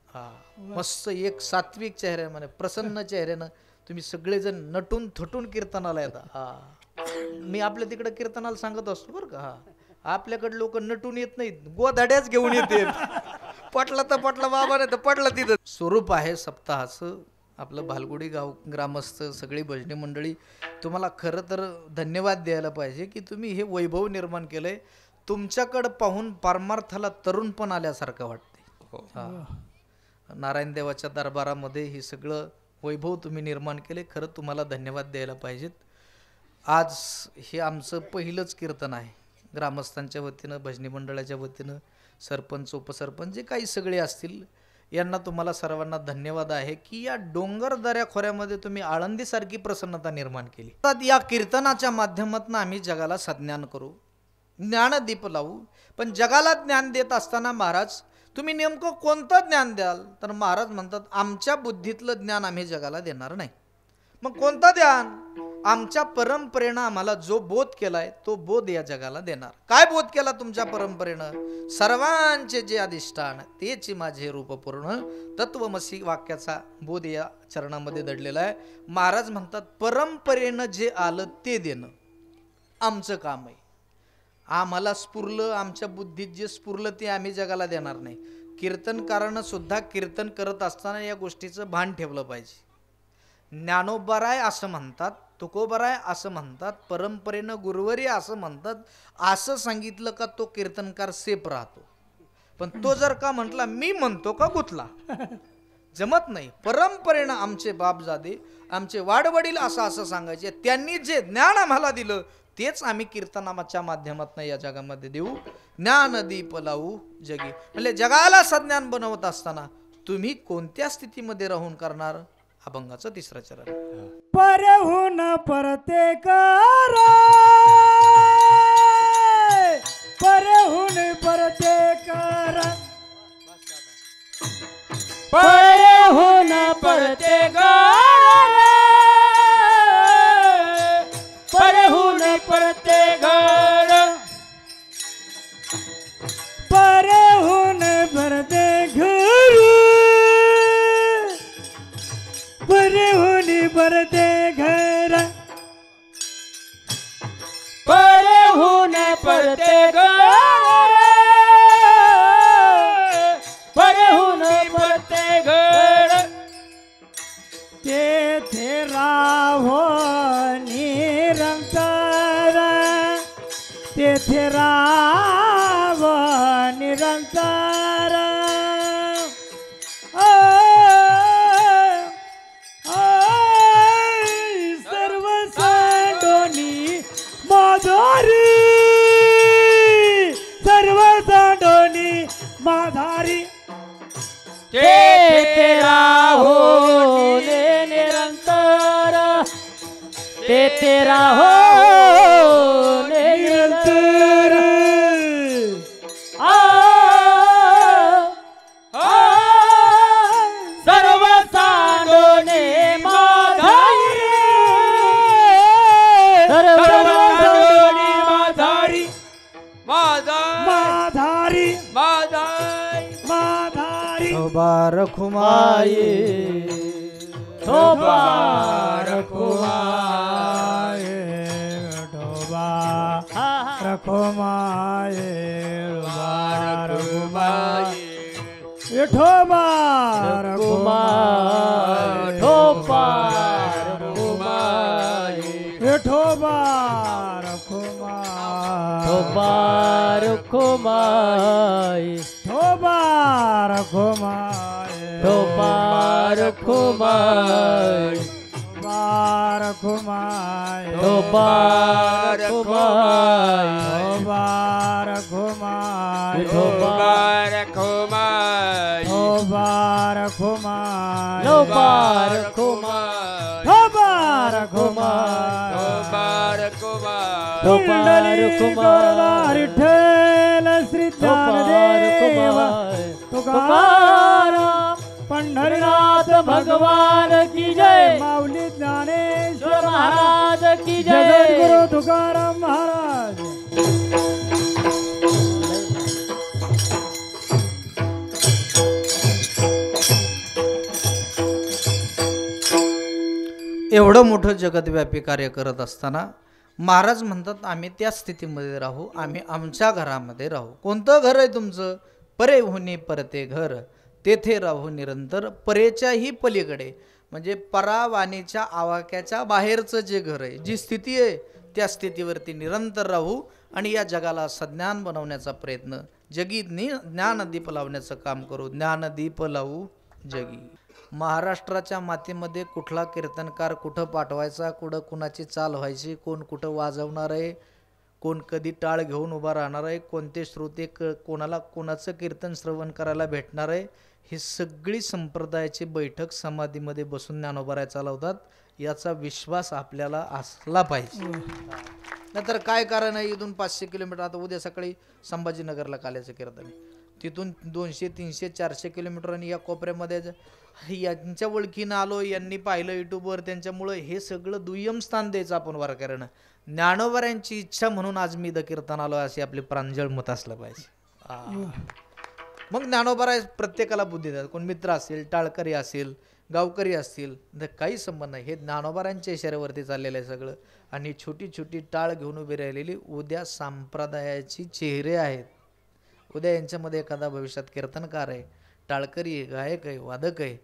हा, मस्त एक सात्विक चेहऱ्यामध्ये, प्रसन्न चेहऱ्यानं तुम्ही सगळेजण नटून थटून कीर्तनाला येतात. हा, मी आपल्या तिकडे कीर्तनाला सांगत असतो बरं का. हा, आपल्याकडे लोक नटून येत नाहीत, गोधड्याच घेऊन येते. पटला तर पटला बाबा, नाही तर पटला तिथं. स्वरूप आहे सप्ताहाचं. आपलं भालगुडी गाव ग्रामस्थ सगळी भजनी मंडळी तुम्हाला खरं तर धन्यवाद द्यायला पाहिजे की तुम्ही हे वैभव निर्माण केलंय. तुमच्याकडं पाहून परमार्थाला तरुण पण आल्यासारखं वाटते. नारायण देवाच्या दरबारामध्ये हे सगळं वैभव तुम्ही निर्माण केले. खरं तुम्हाला धन्यवाद द्यायला पाहिजेत. आज हे आमचं पहिलंच कीर्तन आहे. ग्रामस्थांच्या वतीनं, भजनी मंडळाच्या वतीनं, सरपंच, उपसरपंच जे काही सगळे असतील, यांना तुम्हाला सर्वांना धन्यवाद आहे की या डोंगर दऱ्या खोऱ्यामध्ये तुम्ही आळंदीसारखी प्रसन्नता निर्माण केली. या कीर्तनाच्या माध्यमातून आम्ही जगाला सज्ञान करू, ज्ञानदीप लावू. पण जगाला ज्ञान देत असताना महाराज तुम्ही नेमकं कोणतं ज्ञान द्याल? तर महाराज म्हणतात आमच्या बुद्धीतलं ज्ञान आम्ही जगाला देणार नाही. मग कोणता ध्यान? आमच्या परंपरेनं आम्हाला जो बोध केलाय तो बोध या जगाला देणार. काय बोध केला तुमच्या परंपरेनं? सर्वांचे जे अधिष्ठान तेच माझे रूप पूर्ण, तत्वमसी वाक्याचा बोध या चरणामध्ये दडलेला आहे. महाराज म्हणतात परंपरेनं जे आलं ते देणं आमचं काम आहे. आम्हाला स्फुरलं, आमच्या बुद्धीत जे स्फुरलं ते आम्ही जगाला देणार नाही. कीर्तनकारानं सुद्धा कीर्तन करत असताना या गोष्टीचं भान ठेवलं पाहिजे. ज्ञानोबराय असं म्हणतात, तुकोबराय असं म्हणतात, परंपरेनं गुरुवरी असं म्हणतात. असं सांगितलं का तो कीर्तनकार सेफ राहतो. पण तो जर का म्हटला मी म्हणतो का गुतला, जमत नाही. परंपरेनं आमचे बापजादे आमचे वाडवडील असं असं सांगायचे, त्यांनी जे ज्ञान आम्हाला दिलं तेच आम्ही कीर्तनाच्या माध्यमातून या जगामध्ये देऊ. ज्ञानदीप लावू जगी, म्हणजे जगाला सज्ञान बनवत असताना तुम्ही कोणत्या स्थितीमध्ये राहून करणार? अभंगाचं तिसरं चरण. परहून परते करा, परहून परते करा, परहून परते घर, परहून परते घर, परहून परते घर, परहून परते घर, परहून परते घर, परहून परते घर, तेथे राहो निरंतर, तेथे राहो निरंतर. सर्व सांडोनी माधारी, सर्व सांडोनी माधारी, तेथे राहो निरंतर, तेथे राहो निरंतर. सर्व सांडोने माधारी, सर्व सांडोने माधारी, माधारी, माधारी, माधारी, माधारी. बारखुमाये ठोबा रखुमाये, ठोबा रखुमाये, रखुमाये, ठोबा रखुमाये, ठोबा रखुमाये, ठोबा रखुमाये, ठोबा रखुमाये, ठोबा रखुमाये, ठोबा रखुमाये, ठोबा रखुमाये, ठोबा रखुमाये, ठोबा रखुमाये, ठोबा रखुमाये, ठोबा रखुमाये, ठोबा रखुमाये, पुंडलिक गोरवार विठ्ठल श्री ज्ञानदेव तुकाराम, पंढरीनाथ भगवान की जय, माऊली ज्ञानेश्वर महाराज की जय, जगद्गुरु तुकाराम महाराज. एवढं मोठं जगदव्यापी कार्य करत असताना महाराज म्हणतात आम्ही त्या स्थितीमध्ये राहू, आम्ही आमच्या घरामध्ये राहू. कोणतं घर आहे तुमचं? परे होणे परते घर, तेथे राहू निरंतर. परेच्याही पलीकडे म्हणजे परावाणीच्या आवाक्याच्या बाहेरचं जे घर आहे, जी स्थिती आहे त्या स्थितीवरती निरंतर राहू आणि या जगाला सज्ञान बनवण्याचा प्रयत्न, जगी ज्ञानदीप लावण्याचं काम करू. ज्ञानदीप लावू जगी. महाराष्ट्राच्या मातीमध्ये कुठला कीर्तनकार कुठं पाठवायचा, कुठं कुणाची चाल व्हायची, कोण कुठं वाजवणार आहे, कोण कधी टाळ घेऊन उभा राहणार आहे, कोणते श्रोते कोणाला कोणाचं कीर्तन श्रवण करायला भेटणार आहे, ही सगळी संप्रदायाची बैठक समाधीमध्ये बसून ज्ञानोबाराय चालवतात. याचा विश्वास आपल्याला असला पाहिजे. नाहीतर काय कारण आहे, इथून 500 किलोमीटर, आता उद्या सकाळी संभाजीनगरला काल्याचं कीर्तन आहे, तिथून 200 300 400 किलोमीटर आणि या कोपऱ्यामध्ये यांच्या ओळखीनं आलो, यांनी पाहिलं यूट्यूबवर, त्यांच्यामुळं हे सगळं दुय्यम स्थान द्यायचं आपण वारकऱ्यानं. ज्ञानोबाऱ्यांची इच्छा म्हणून आज मी कीर्तन आलो असे आपले प्रांजळ मत असलं पाहिजे. मग ज्ञानोबारा प्रत्येकाला बुद्धी देतात. कोण मित्र असेल, टाळकरी असेल, गावकरी असतील, तर काही संबंध नाही. हे ज्ञानोबारांच्या इशाऱ्यावरती चाललेलं आहे सगळं. आणि छोटी छोटी टाळ घेऊन उभी राहिलेली उद्या संप्रदायाची चेहरे आहेत. उद्या यांच्यामध्ये एखादा भविष्यात कीर्तनकार आहे, टाळकरी आहे, गायक आहे, वादक आहे.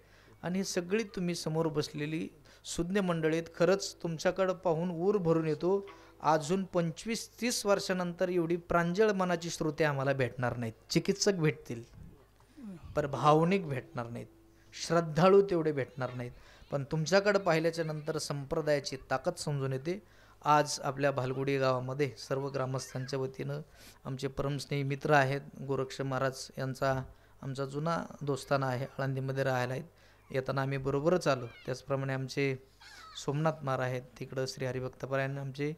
आणि ही सगळी तुम्ही समोर बसलेली सुज्ञ मंडळीत खरंच तुमच्याकडं पाहून ऊर भरून येतो. अजून 25-30 वर्षानंतर एवढी प्रांजळ मनाची श्रोते आम्हाला भेटणार नाहीत. चिकित्सक भेटतील पण भावनिक भेटणार नाहीत, श्रद्धाळू तेवढे भेटणार नाहीत. पण तुमच्याकडं पाहिल्याच्या नंतर संप्रदायाची ताकद समजून येते. आज आपल्या भालगुडी गावामध्ये सर्व ग्रामस्थांच्या वतीनं आमचे परमस्नेही मित्र आहेत. गोरक्ष महाराज यांचा आमचा जुना दोस्ताना आहे, आळंदीमध्ये राहायला आहेत. येताना आम्ही बरोबरच आलो. त्याचप्रमाणे आमचे सोमनाथ महाराज आहेत, तिकडं श्री हरिभक्तपरायण आमचे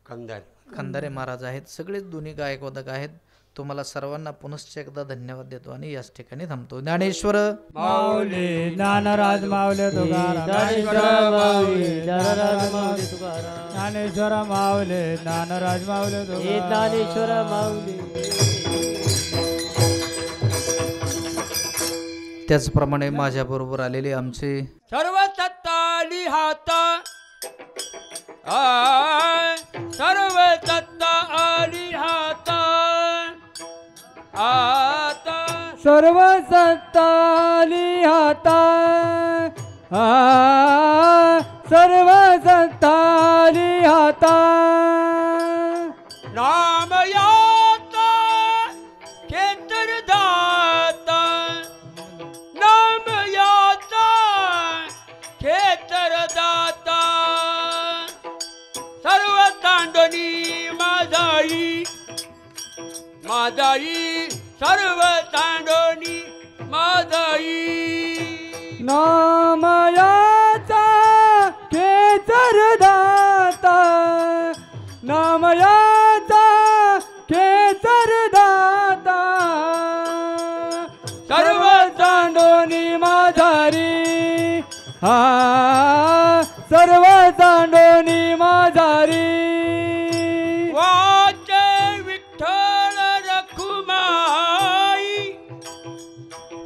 खंदारे महाराज आहेत. सगळेच दोन्ही गायकवादक आहेत. तुम्हाला सर्वांना पुनश्च एकदा धन्यवाद देतो आणि याच ठिकाणी थांबतो. ज्ञानेश्वर माऊली ज्ञानराज माऊली तुकाराम, ज्ञानेश्वर माऊली ज्ञानराज माऊली तुकाराम, ज्ञानेश्वर माऊली ज्ञानराज माऊली हे तुकाराम. ज्ञानेश्वर माऊली. त्याचप्रमाणे माझ्याबरोबर आलेले आमचे सर्व सत्ताली हाता, सर्व सत्ता आली हाता, आता सर्व सत्ताली हाता, सर्व सत्ताली हाता. नाम याता केतर दाता, नाम याता केतर दाता. सर्व तांडणी माझाई माझाई, सर्व तांडणी माझाई. नामयाचा केसर दाता, नामयाचा केसर दाता. सर्व चांडोनी माझारी, सर्व चांडोनी माझारी. वाचे विठ्ठल रखुमाई,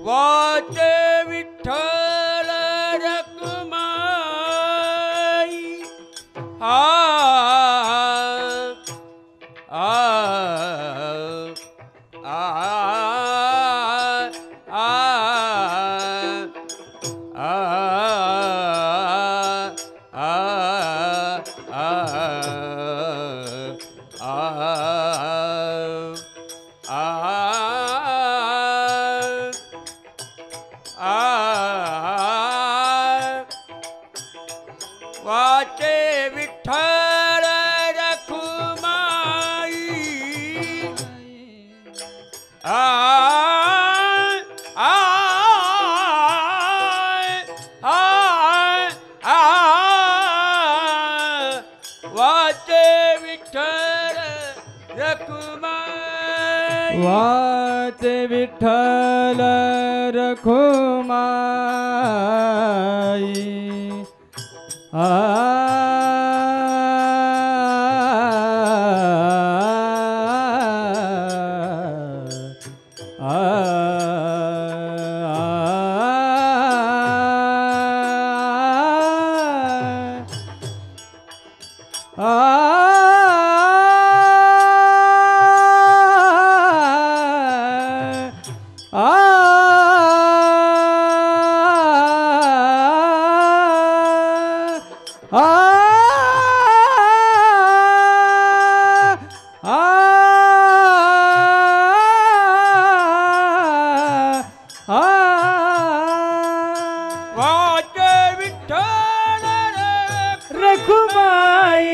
वाचे विठ्ठल रखुमाई. आ आ आ वाचे विठ्ठल रखुमाई. आ आ आ आ वाचे विठ्ठल रखुमाई. वाचे विठ्ठल रखुमाई. वाचे विठ्ठल रखुमाई.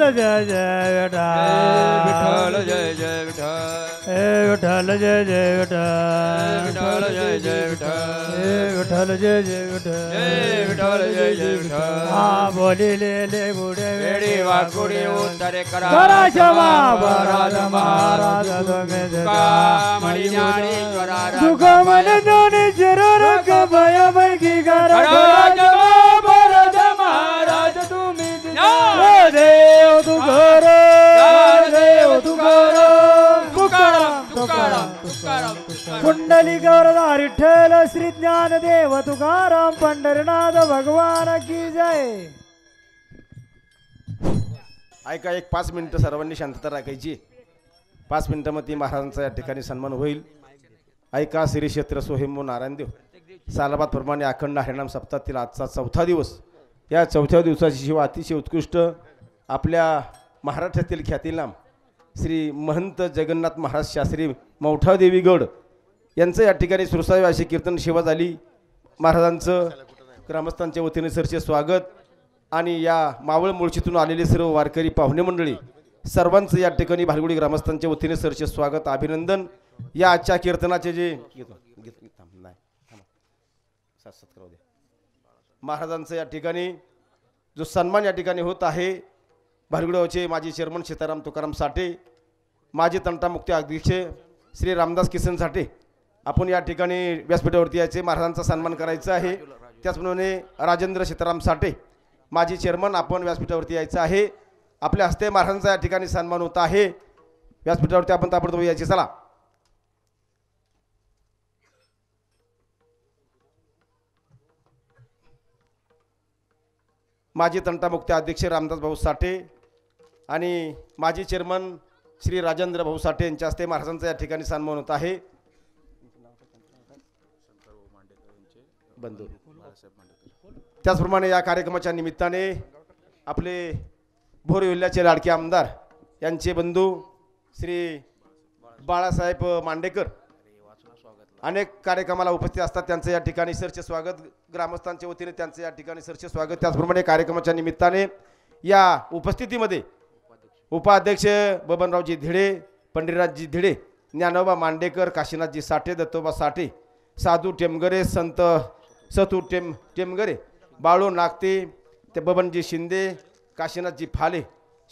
विठ्ठल जय जय विठ्ठल विठ्ठल जय जय विठ्ठल हे विठ्ठल जय जय विठ्ठल विठ्ठल जय जय विठ्ठल हे विठ्ठल जय जय जय विठ्ठल विठ्ठल जय जय विठ्ठल हा बोलिले गुडे वेडी वाकुडी उत्तरे करा करा क्षमा पराध महाराज कामणी ज्ञानेश्वरा दुःख मन दोन्ही शरीर भय पैकी करा भरत महाराज तुम्ही देव तू कर देव तू कर कुंडली गौरधारी ठेल श्री ज्ञान देव तुकाराम पंढरीनाथ भगवान की जय. ऐका, एक 5 मिनिटं सर्वांनी शांतता राखायची. 5 मिनिटांमध्ये महाराजांचा या ठिकाणी सन्मान होईल. ऐका, श्री क्षेत्र स्वयंभू नारायणदेव सालाबाद प्रमाणे अखंड हरिनाम सप्ताहातील आजचा 4था दिवस. या 4थ्या दिवसाची शिवा अतिशय उत्कृष्ट आपल्या महाराष्ट्रातील ख्यातीनाम श्री महंत जगन्नाथ महाराज शास्त्री मौठादेवी गड यांचं या ठिकाणी सुरसावी अशी कीर्तन सेवा झाली. महाराजांचं ग्रामस्थांच्या वतीने सरचे स्वागत आणि या मावळ मुळशीतून आलेले सर्व वारकरी पाहुणे मंडळी सर्वांचं या ठिकाणी भालगुडी ग्रामस्थांच्या वतीने सरचे स्वागत, अभिनंदन. या आजच्या कीर्तनाचे जे महाराजांचं या ठिकाणी जो सन्मान या ठिकाणी होत आहे, भालगुडगावचे माजी चेअरमन सीताराम तुकाराम साठे, माजी तंटामुक्ती अध्यक्ष श्री रामदास किसन साठे, आपण या ठिकाणी व्यासपीठावरती यायचे, महाराजांचा सन्मान करायचा आहे. त्याचप्रमाणे राजेंद्र सीताराम साठे माजी चेअरमन, आपण व्यासपीठावरती यायचं आहे. आपल्या हस्ते महाराजांचा या ठिकाणी सन्मान होत आहे. व्यासपीठावरती आपण ताबडतोब यायचे. चला. माजी तंटामुक्ती अध्यक्ष रामदास भाऊ साठे आणि माजी चेअरमन श्री राजेंद्र भाऊ साठे यांच्या हस्ते महाराजांचा या ठिकाणी सन्मान होत आहे. बंधू त्याचप्रमाणे या कार्यक्रमाच्या निमित्ताने आपले भोर जिल्ह्याचे लाडके आमदार यांचे बंधू श्री बाळासाहेब मांडेकर अनेक कार्यक्रमाला उपस्थित असतात. त्यांचं या ठिकाणी सरचे स्वागत, ग्रामस्थांच्या वतीने त्यांचं या ठिकाणी सरचे स्वागत. त्याचप्रमाणे कार्यक्रमाच्या निमित्ताने या उपस्थितीमध्ये उपाध्यक्ष बबनरावजी धिडे, पंडितराजजी धिडे, ज्ञानोबा मांडेकर, काशीनाथजी साठे, दत्तोबा साठे, साधू टेमगरे, संत सतू टेमगरे, बाळू नागते, ते बबनजी शिंदे, काशीनाथजी फाले,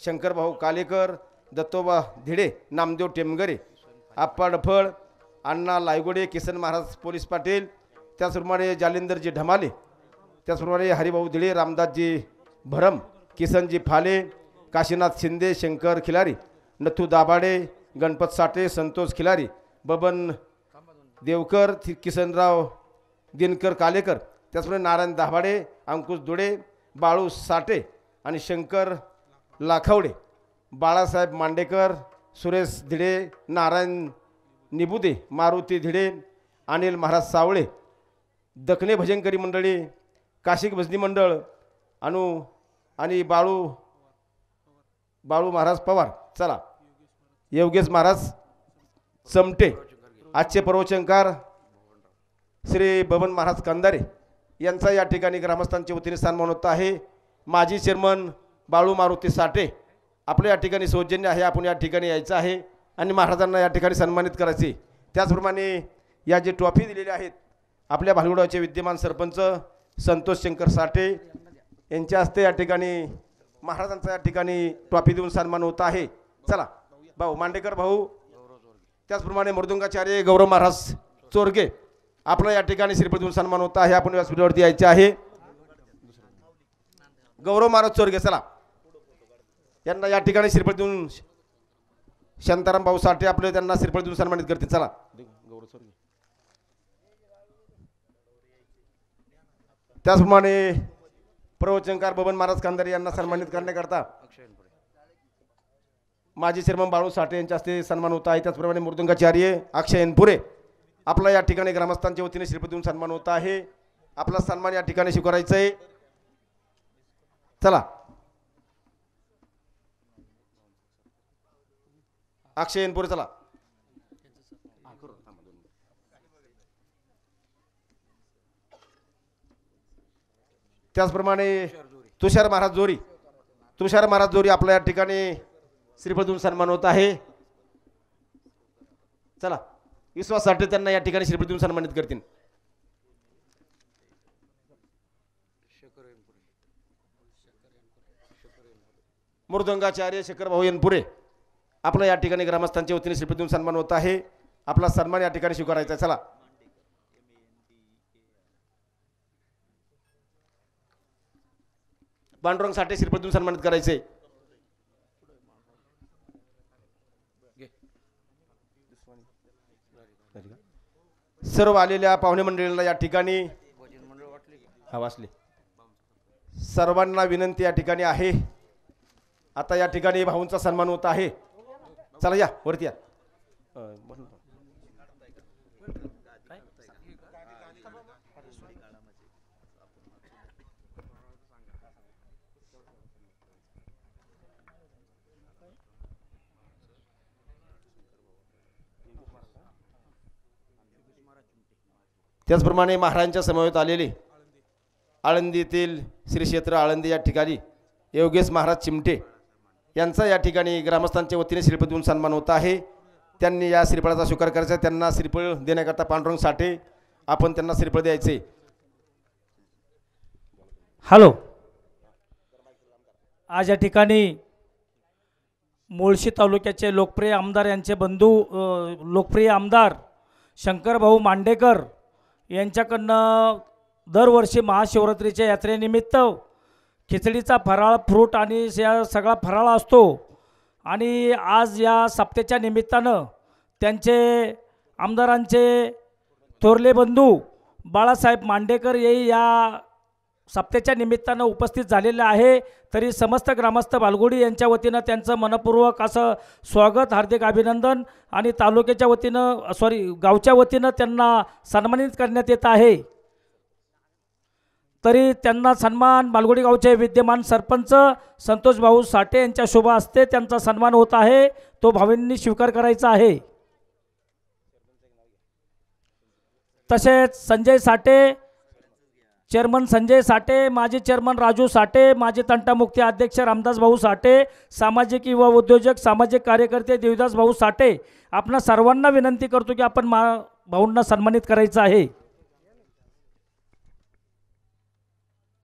शंकरभाऊ कालेकर, दत्तोबा धिडे, नामदेव टेमगरे, आप्पा डफळ, अण्णा लायगोडे, किसन महाराज पोलीस पाटील, त्याचप्रमाणे जालिंदरजी ढमाले, त्याचप्रमाणे हरिभाऊ धिडे, रामदासजी भरम, किसनजी फाले, काशीनाथ शिंदे, शंकर खिलारी, नथू दाभाडे, गणपत साठे, संतोष खिलारी, बबन देवकर, किसनराव दिनकर कालेकर, त्याचप्रमाणे नारायण दाभाडे, अंकुश दुडे, बाळू साठे आणि शंकर लाखवडे, बाळासाहेब मांडेकर, सुरेश धिडे, नारायण निबुदे, मारुती धिडे, अनिल महाराज सावळे, दखने भजनकरी मंडळी, काशिक भजनी मंडळ आणि बाळू महाराज पवार, चला, योगेश महाराज चमटे, आजचे प्रवचनकार श्री बबन महाराज कंदारे यांचा या ठिकाणी ग्रामस्थांच्या वतीने सन्मान होत आहे. माजी चेअरमन बाळू मारुती साठे, आपल्या या ठिकाणी सौजन्य आहे, आपण या ठिकाणी यायचं आहे आणि महाराजांना या ठिकाणी सन्मानित करायचे. त्याचप्रमाणे या जे ट्रॉफी दिलेल्या आहेत आपल्या भालगुडगावचे विद्यमान सरपंच संतोष शंकर साठे यांच्या हस्ते या ठिकाणी महाराजांचा या ठिकाणी ट्रॉफी देऊन सन्मान होत आहे. चला भाऊ मांडेकर भाऊ, त्याचप्रमाणे मृदुंगाचार्य गौरव महाराज चोरगे, आपला या ठिकाणी श्रीपती देऊन सन्मान होत आहे. आपण व्यासपीठावरती यायचे आहे. गौरव महाराज चोरगे, चला, यांना या ठिकाणी श्रीपती देऊन शांताराम भाऊ साठे आपले त्यांना श्रीफळ देऊन सन्मानित करते. चला. त्याचप्रमाणे प्रवचनकार बबन महाराज कांदारे यांना सन्मानित करण्याकरता माजी चेअरमन बाळू साठे यांच्या हस्ते सन्मान होत आहे. त्याचप्रमाणे मृदुंगाचार्य अक्षय एनपुरे आपला या ठिकाणी ग्रामस्थांच्या वतीने श्रीफळ देऊन सन्मान होत आहे. आपला सन्मान या ठिकाणी स्वीकारायचा आहे. चला. अक्षय एनपुरे, चला. त्याचप्रमाणे तुषार महाराज जोरी, तुषार महाराज जोरी आपल्या या ठिकाणी श्रीफळ देऊन सन्मान होत आहे. चला विश्वास साठे त्यांना या ठिकाणी श्रीफळ देऊन सन्मानित करतील. मृदंगाचार्य शेखर भाऊ यनपुरे आपला या ठिकाणी ग्रामस्थांच्या वतीने श्रीफळ देऊन सन्मान होत आहे. आपला सन्मान या ठिकाणी स्वीकारायचा आहे. चला पांडुरंग साठे श्रीफळ देऊन सन्मानित करायचे. सर्व आलेल्या पाहुणे मंडळींना या ठिकाणी वाचले सर्वांना विनंती या ठिकाणी आहे. आता या ठिकाणी भाऊंचा सन्मान होत आहे. चला या वरती या. त्याचप्रमाणे महाराजांच्या समवेत आलेले आळंदीतील श्री क्षेत्र आळंदी या ठिकाणी योगेश महाराज चिमटे यांचा या ठिकाणी ग्रामस्थांच्या वतीने श्रीफळ देऊन सन्मान होत आहे. त्यांनी या श्रीफळाचा स्वीकार करायचा. त्यांना श्रीफळ देण्याकरता पांडुरंग साठे आपण त्यांना श्रीफळ द्यायचे. हॅलो, आज या ठिकाणी मुळशी तालुक्याचे लोकप्रिय आमदार यांचे बंधू लोकप्रिय आमदार शंकरभाऊ मांडेकर यांच्याकडनं दरवर्षी महाशिवरात्रीच्या यात्रेनिमित्त खिचडीचा फराळ फ्रूट आणि या सगळा फराळ असतो. आणि आज या सप्त्याच्या निमित्तानं त्यांचे आमदारांचे थोरले बंधू बाळासाहेब मांडेकर हे या सप्त्याच्या निमित्तानं उपस्थित झालेले आहे. तरी समस्त ग्रामस्थ बालगुडी यांच्या वतीनं त्यांचं मनपूर्वक असं स्वागत, हार्दिक अभिनंदन आणि तालुक्याच्या वतीनं गावच्या वतीनं त्यांना सन्मानित करण्यात येत आहे. तरी त्यांना सन्मान बालगुडी गावचे विद्यमान सरपंच संतोष भाऊ साठे यांच्या शुभ हस्ते त्यांचा सन्मान होत आहे. तो भावींनी स्वीकार करायचा आहे. तसेच संजय साठे, चेअरमन संजय साठे, माजी चेअरमन राजू साठे, माजी तंटामुक्ती अध्यक्ष रामदास भाऊ साठे, सामाजिक युवा उद्योजक सामाजिक कार्यकर्ते देवदास भाऊ साठे, आपणा सर्वांना विनंती करतो की आपण भाऊंना सन्मानित करायचं आहे.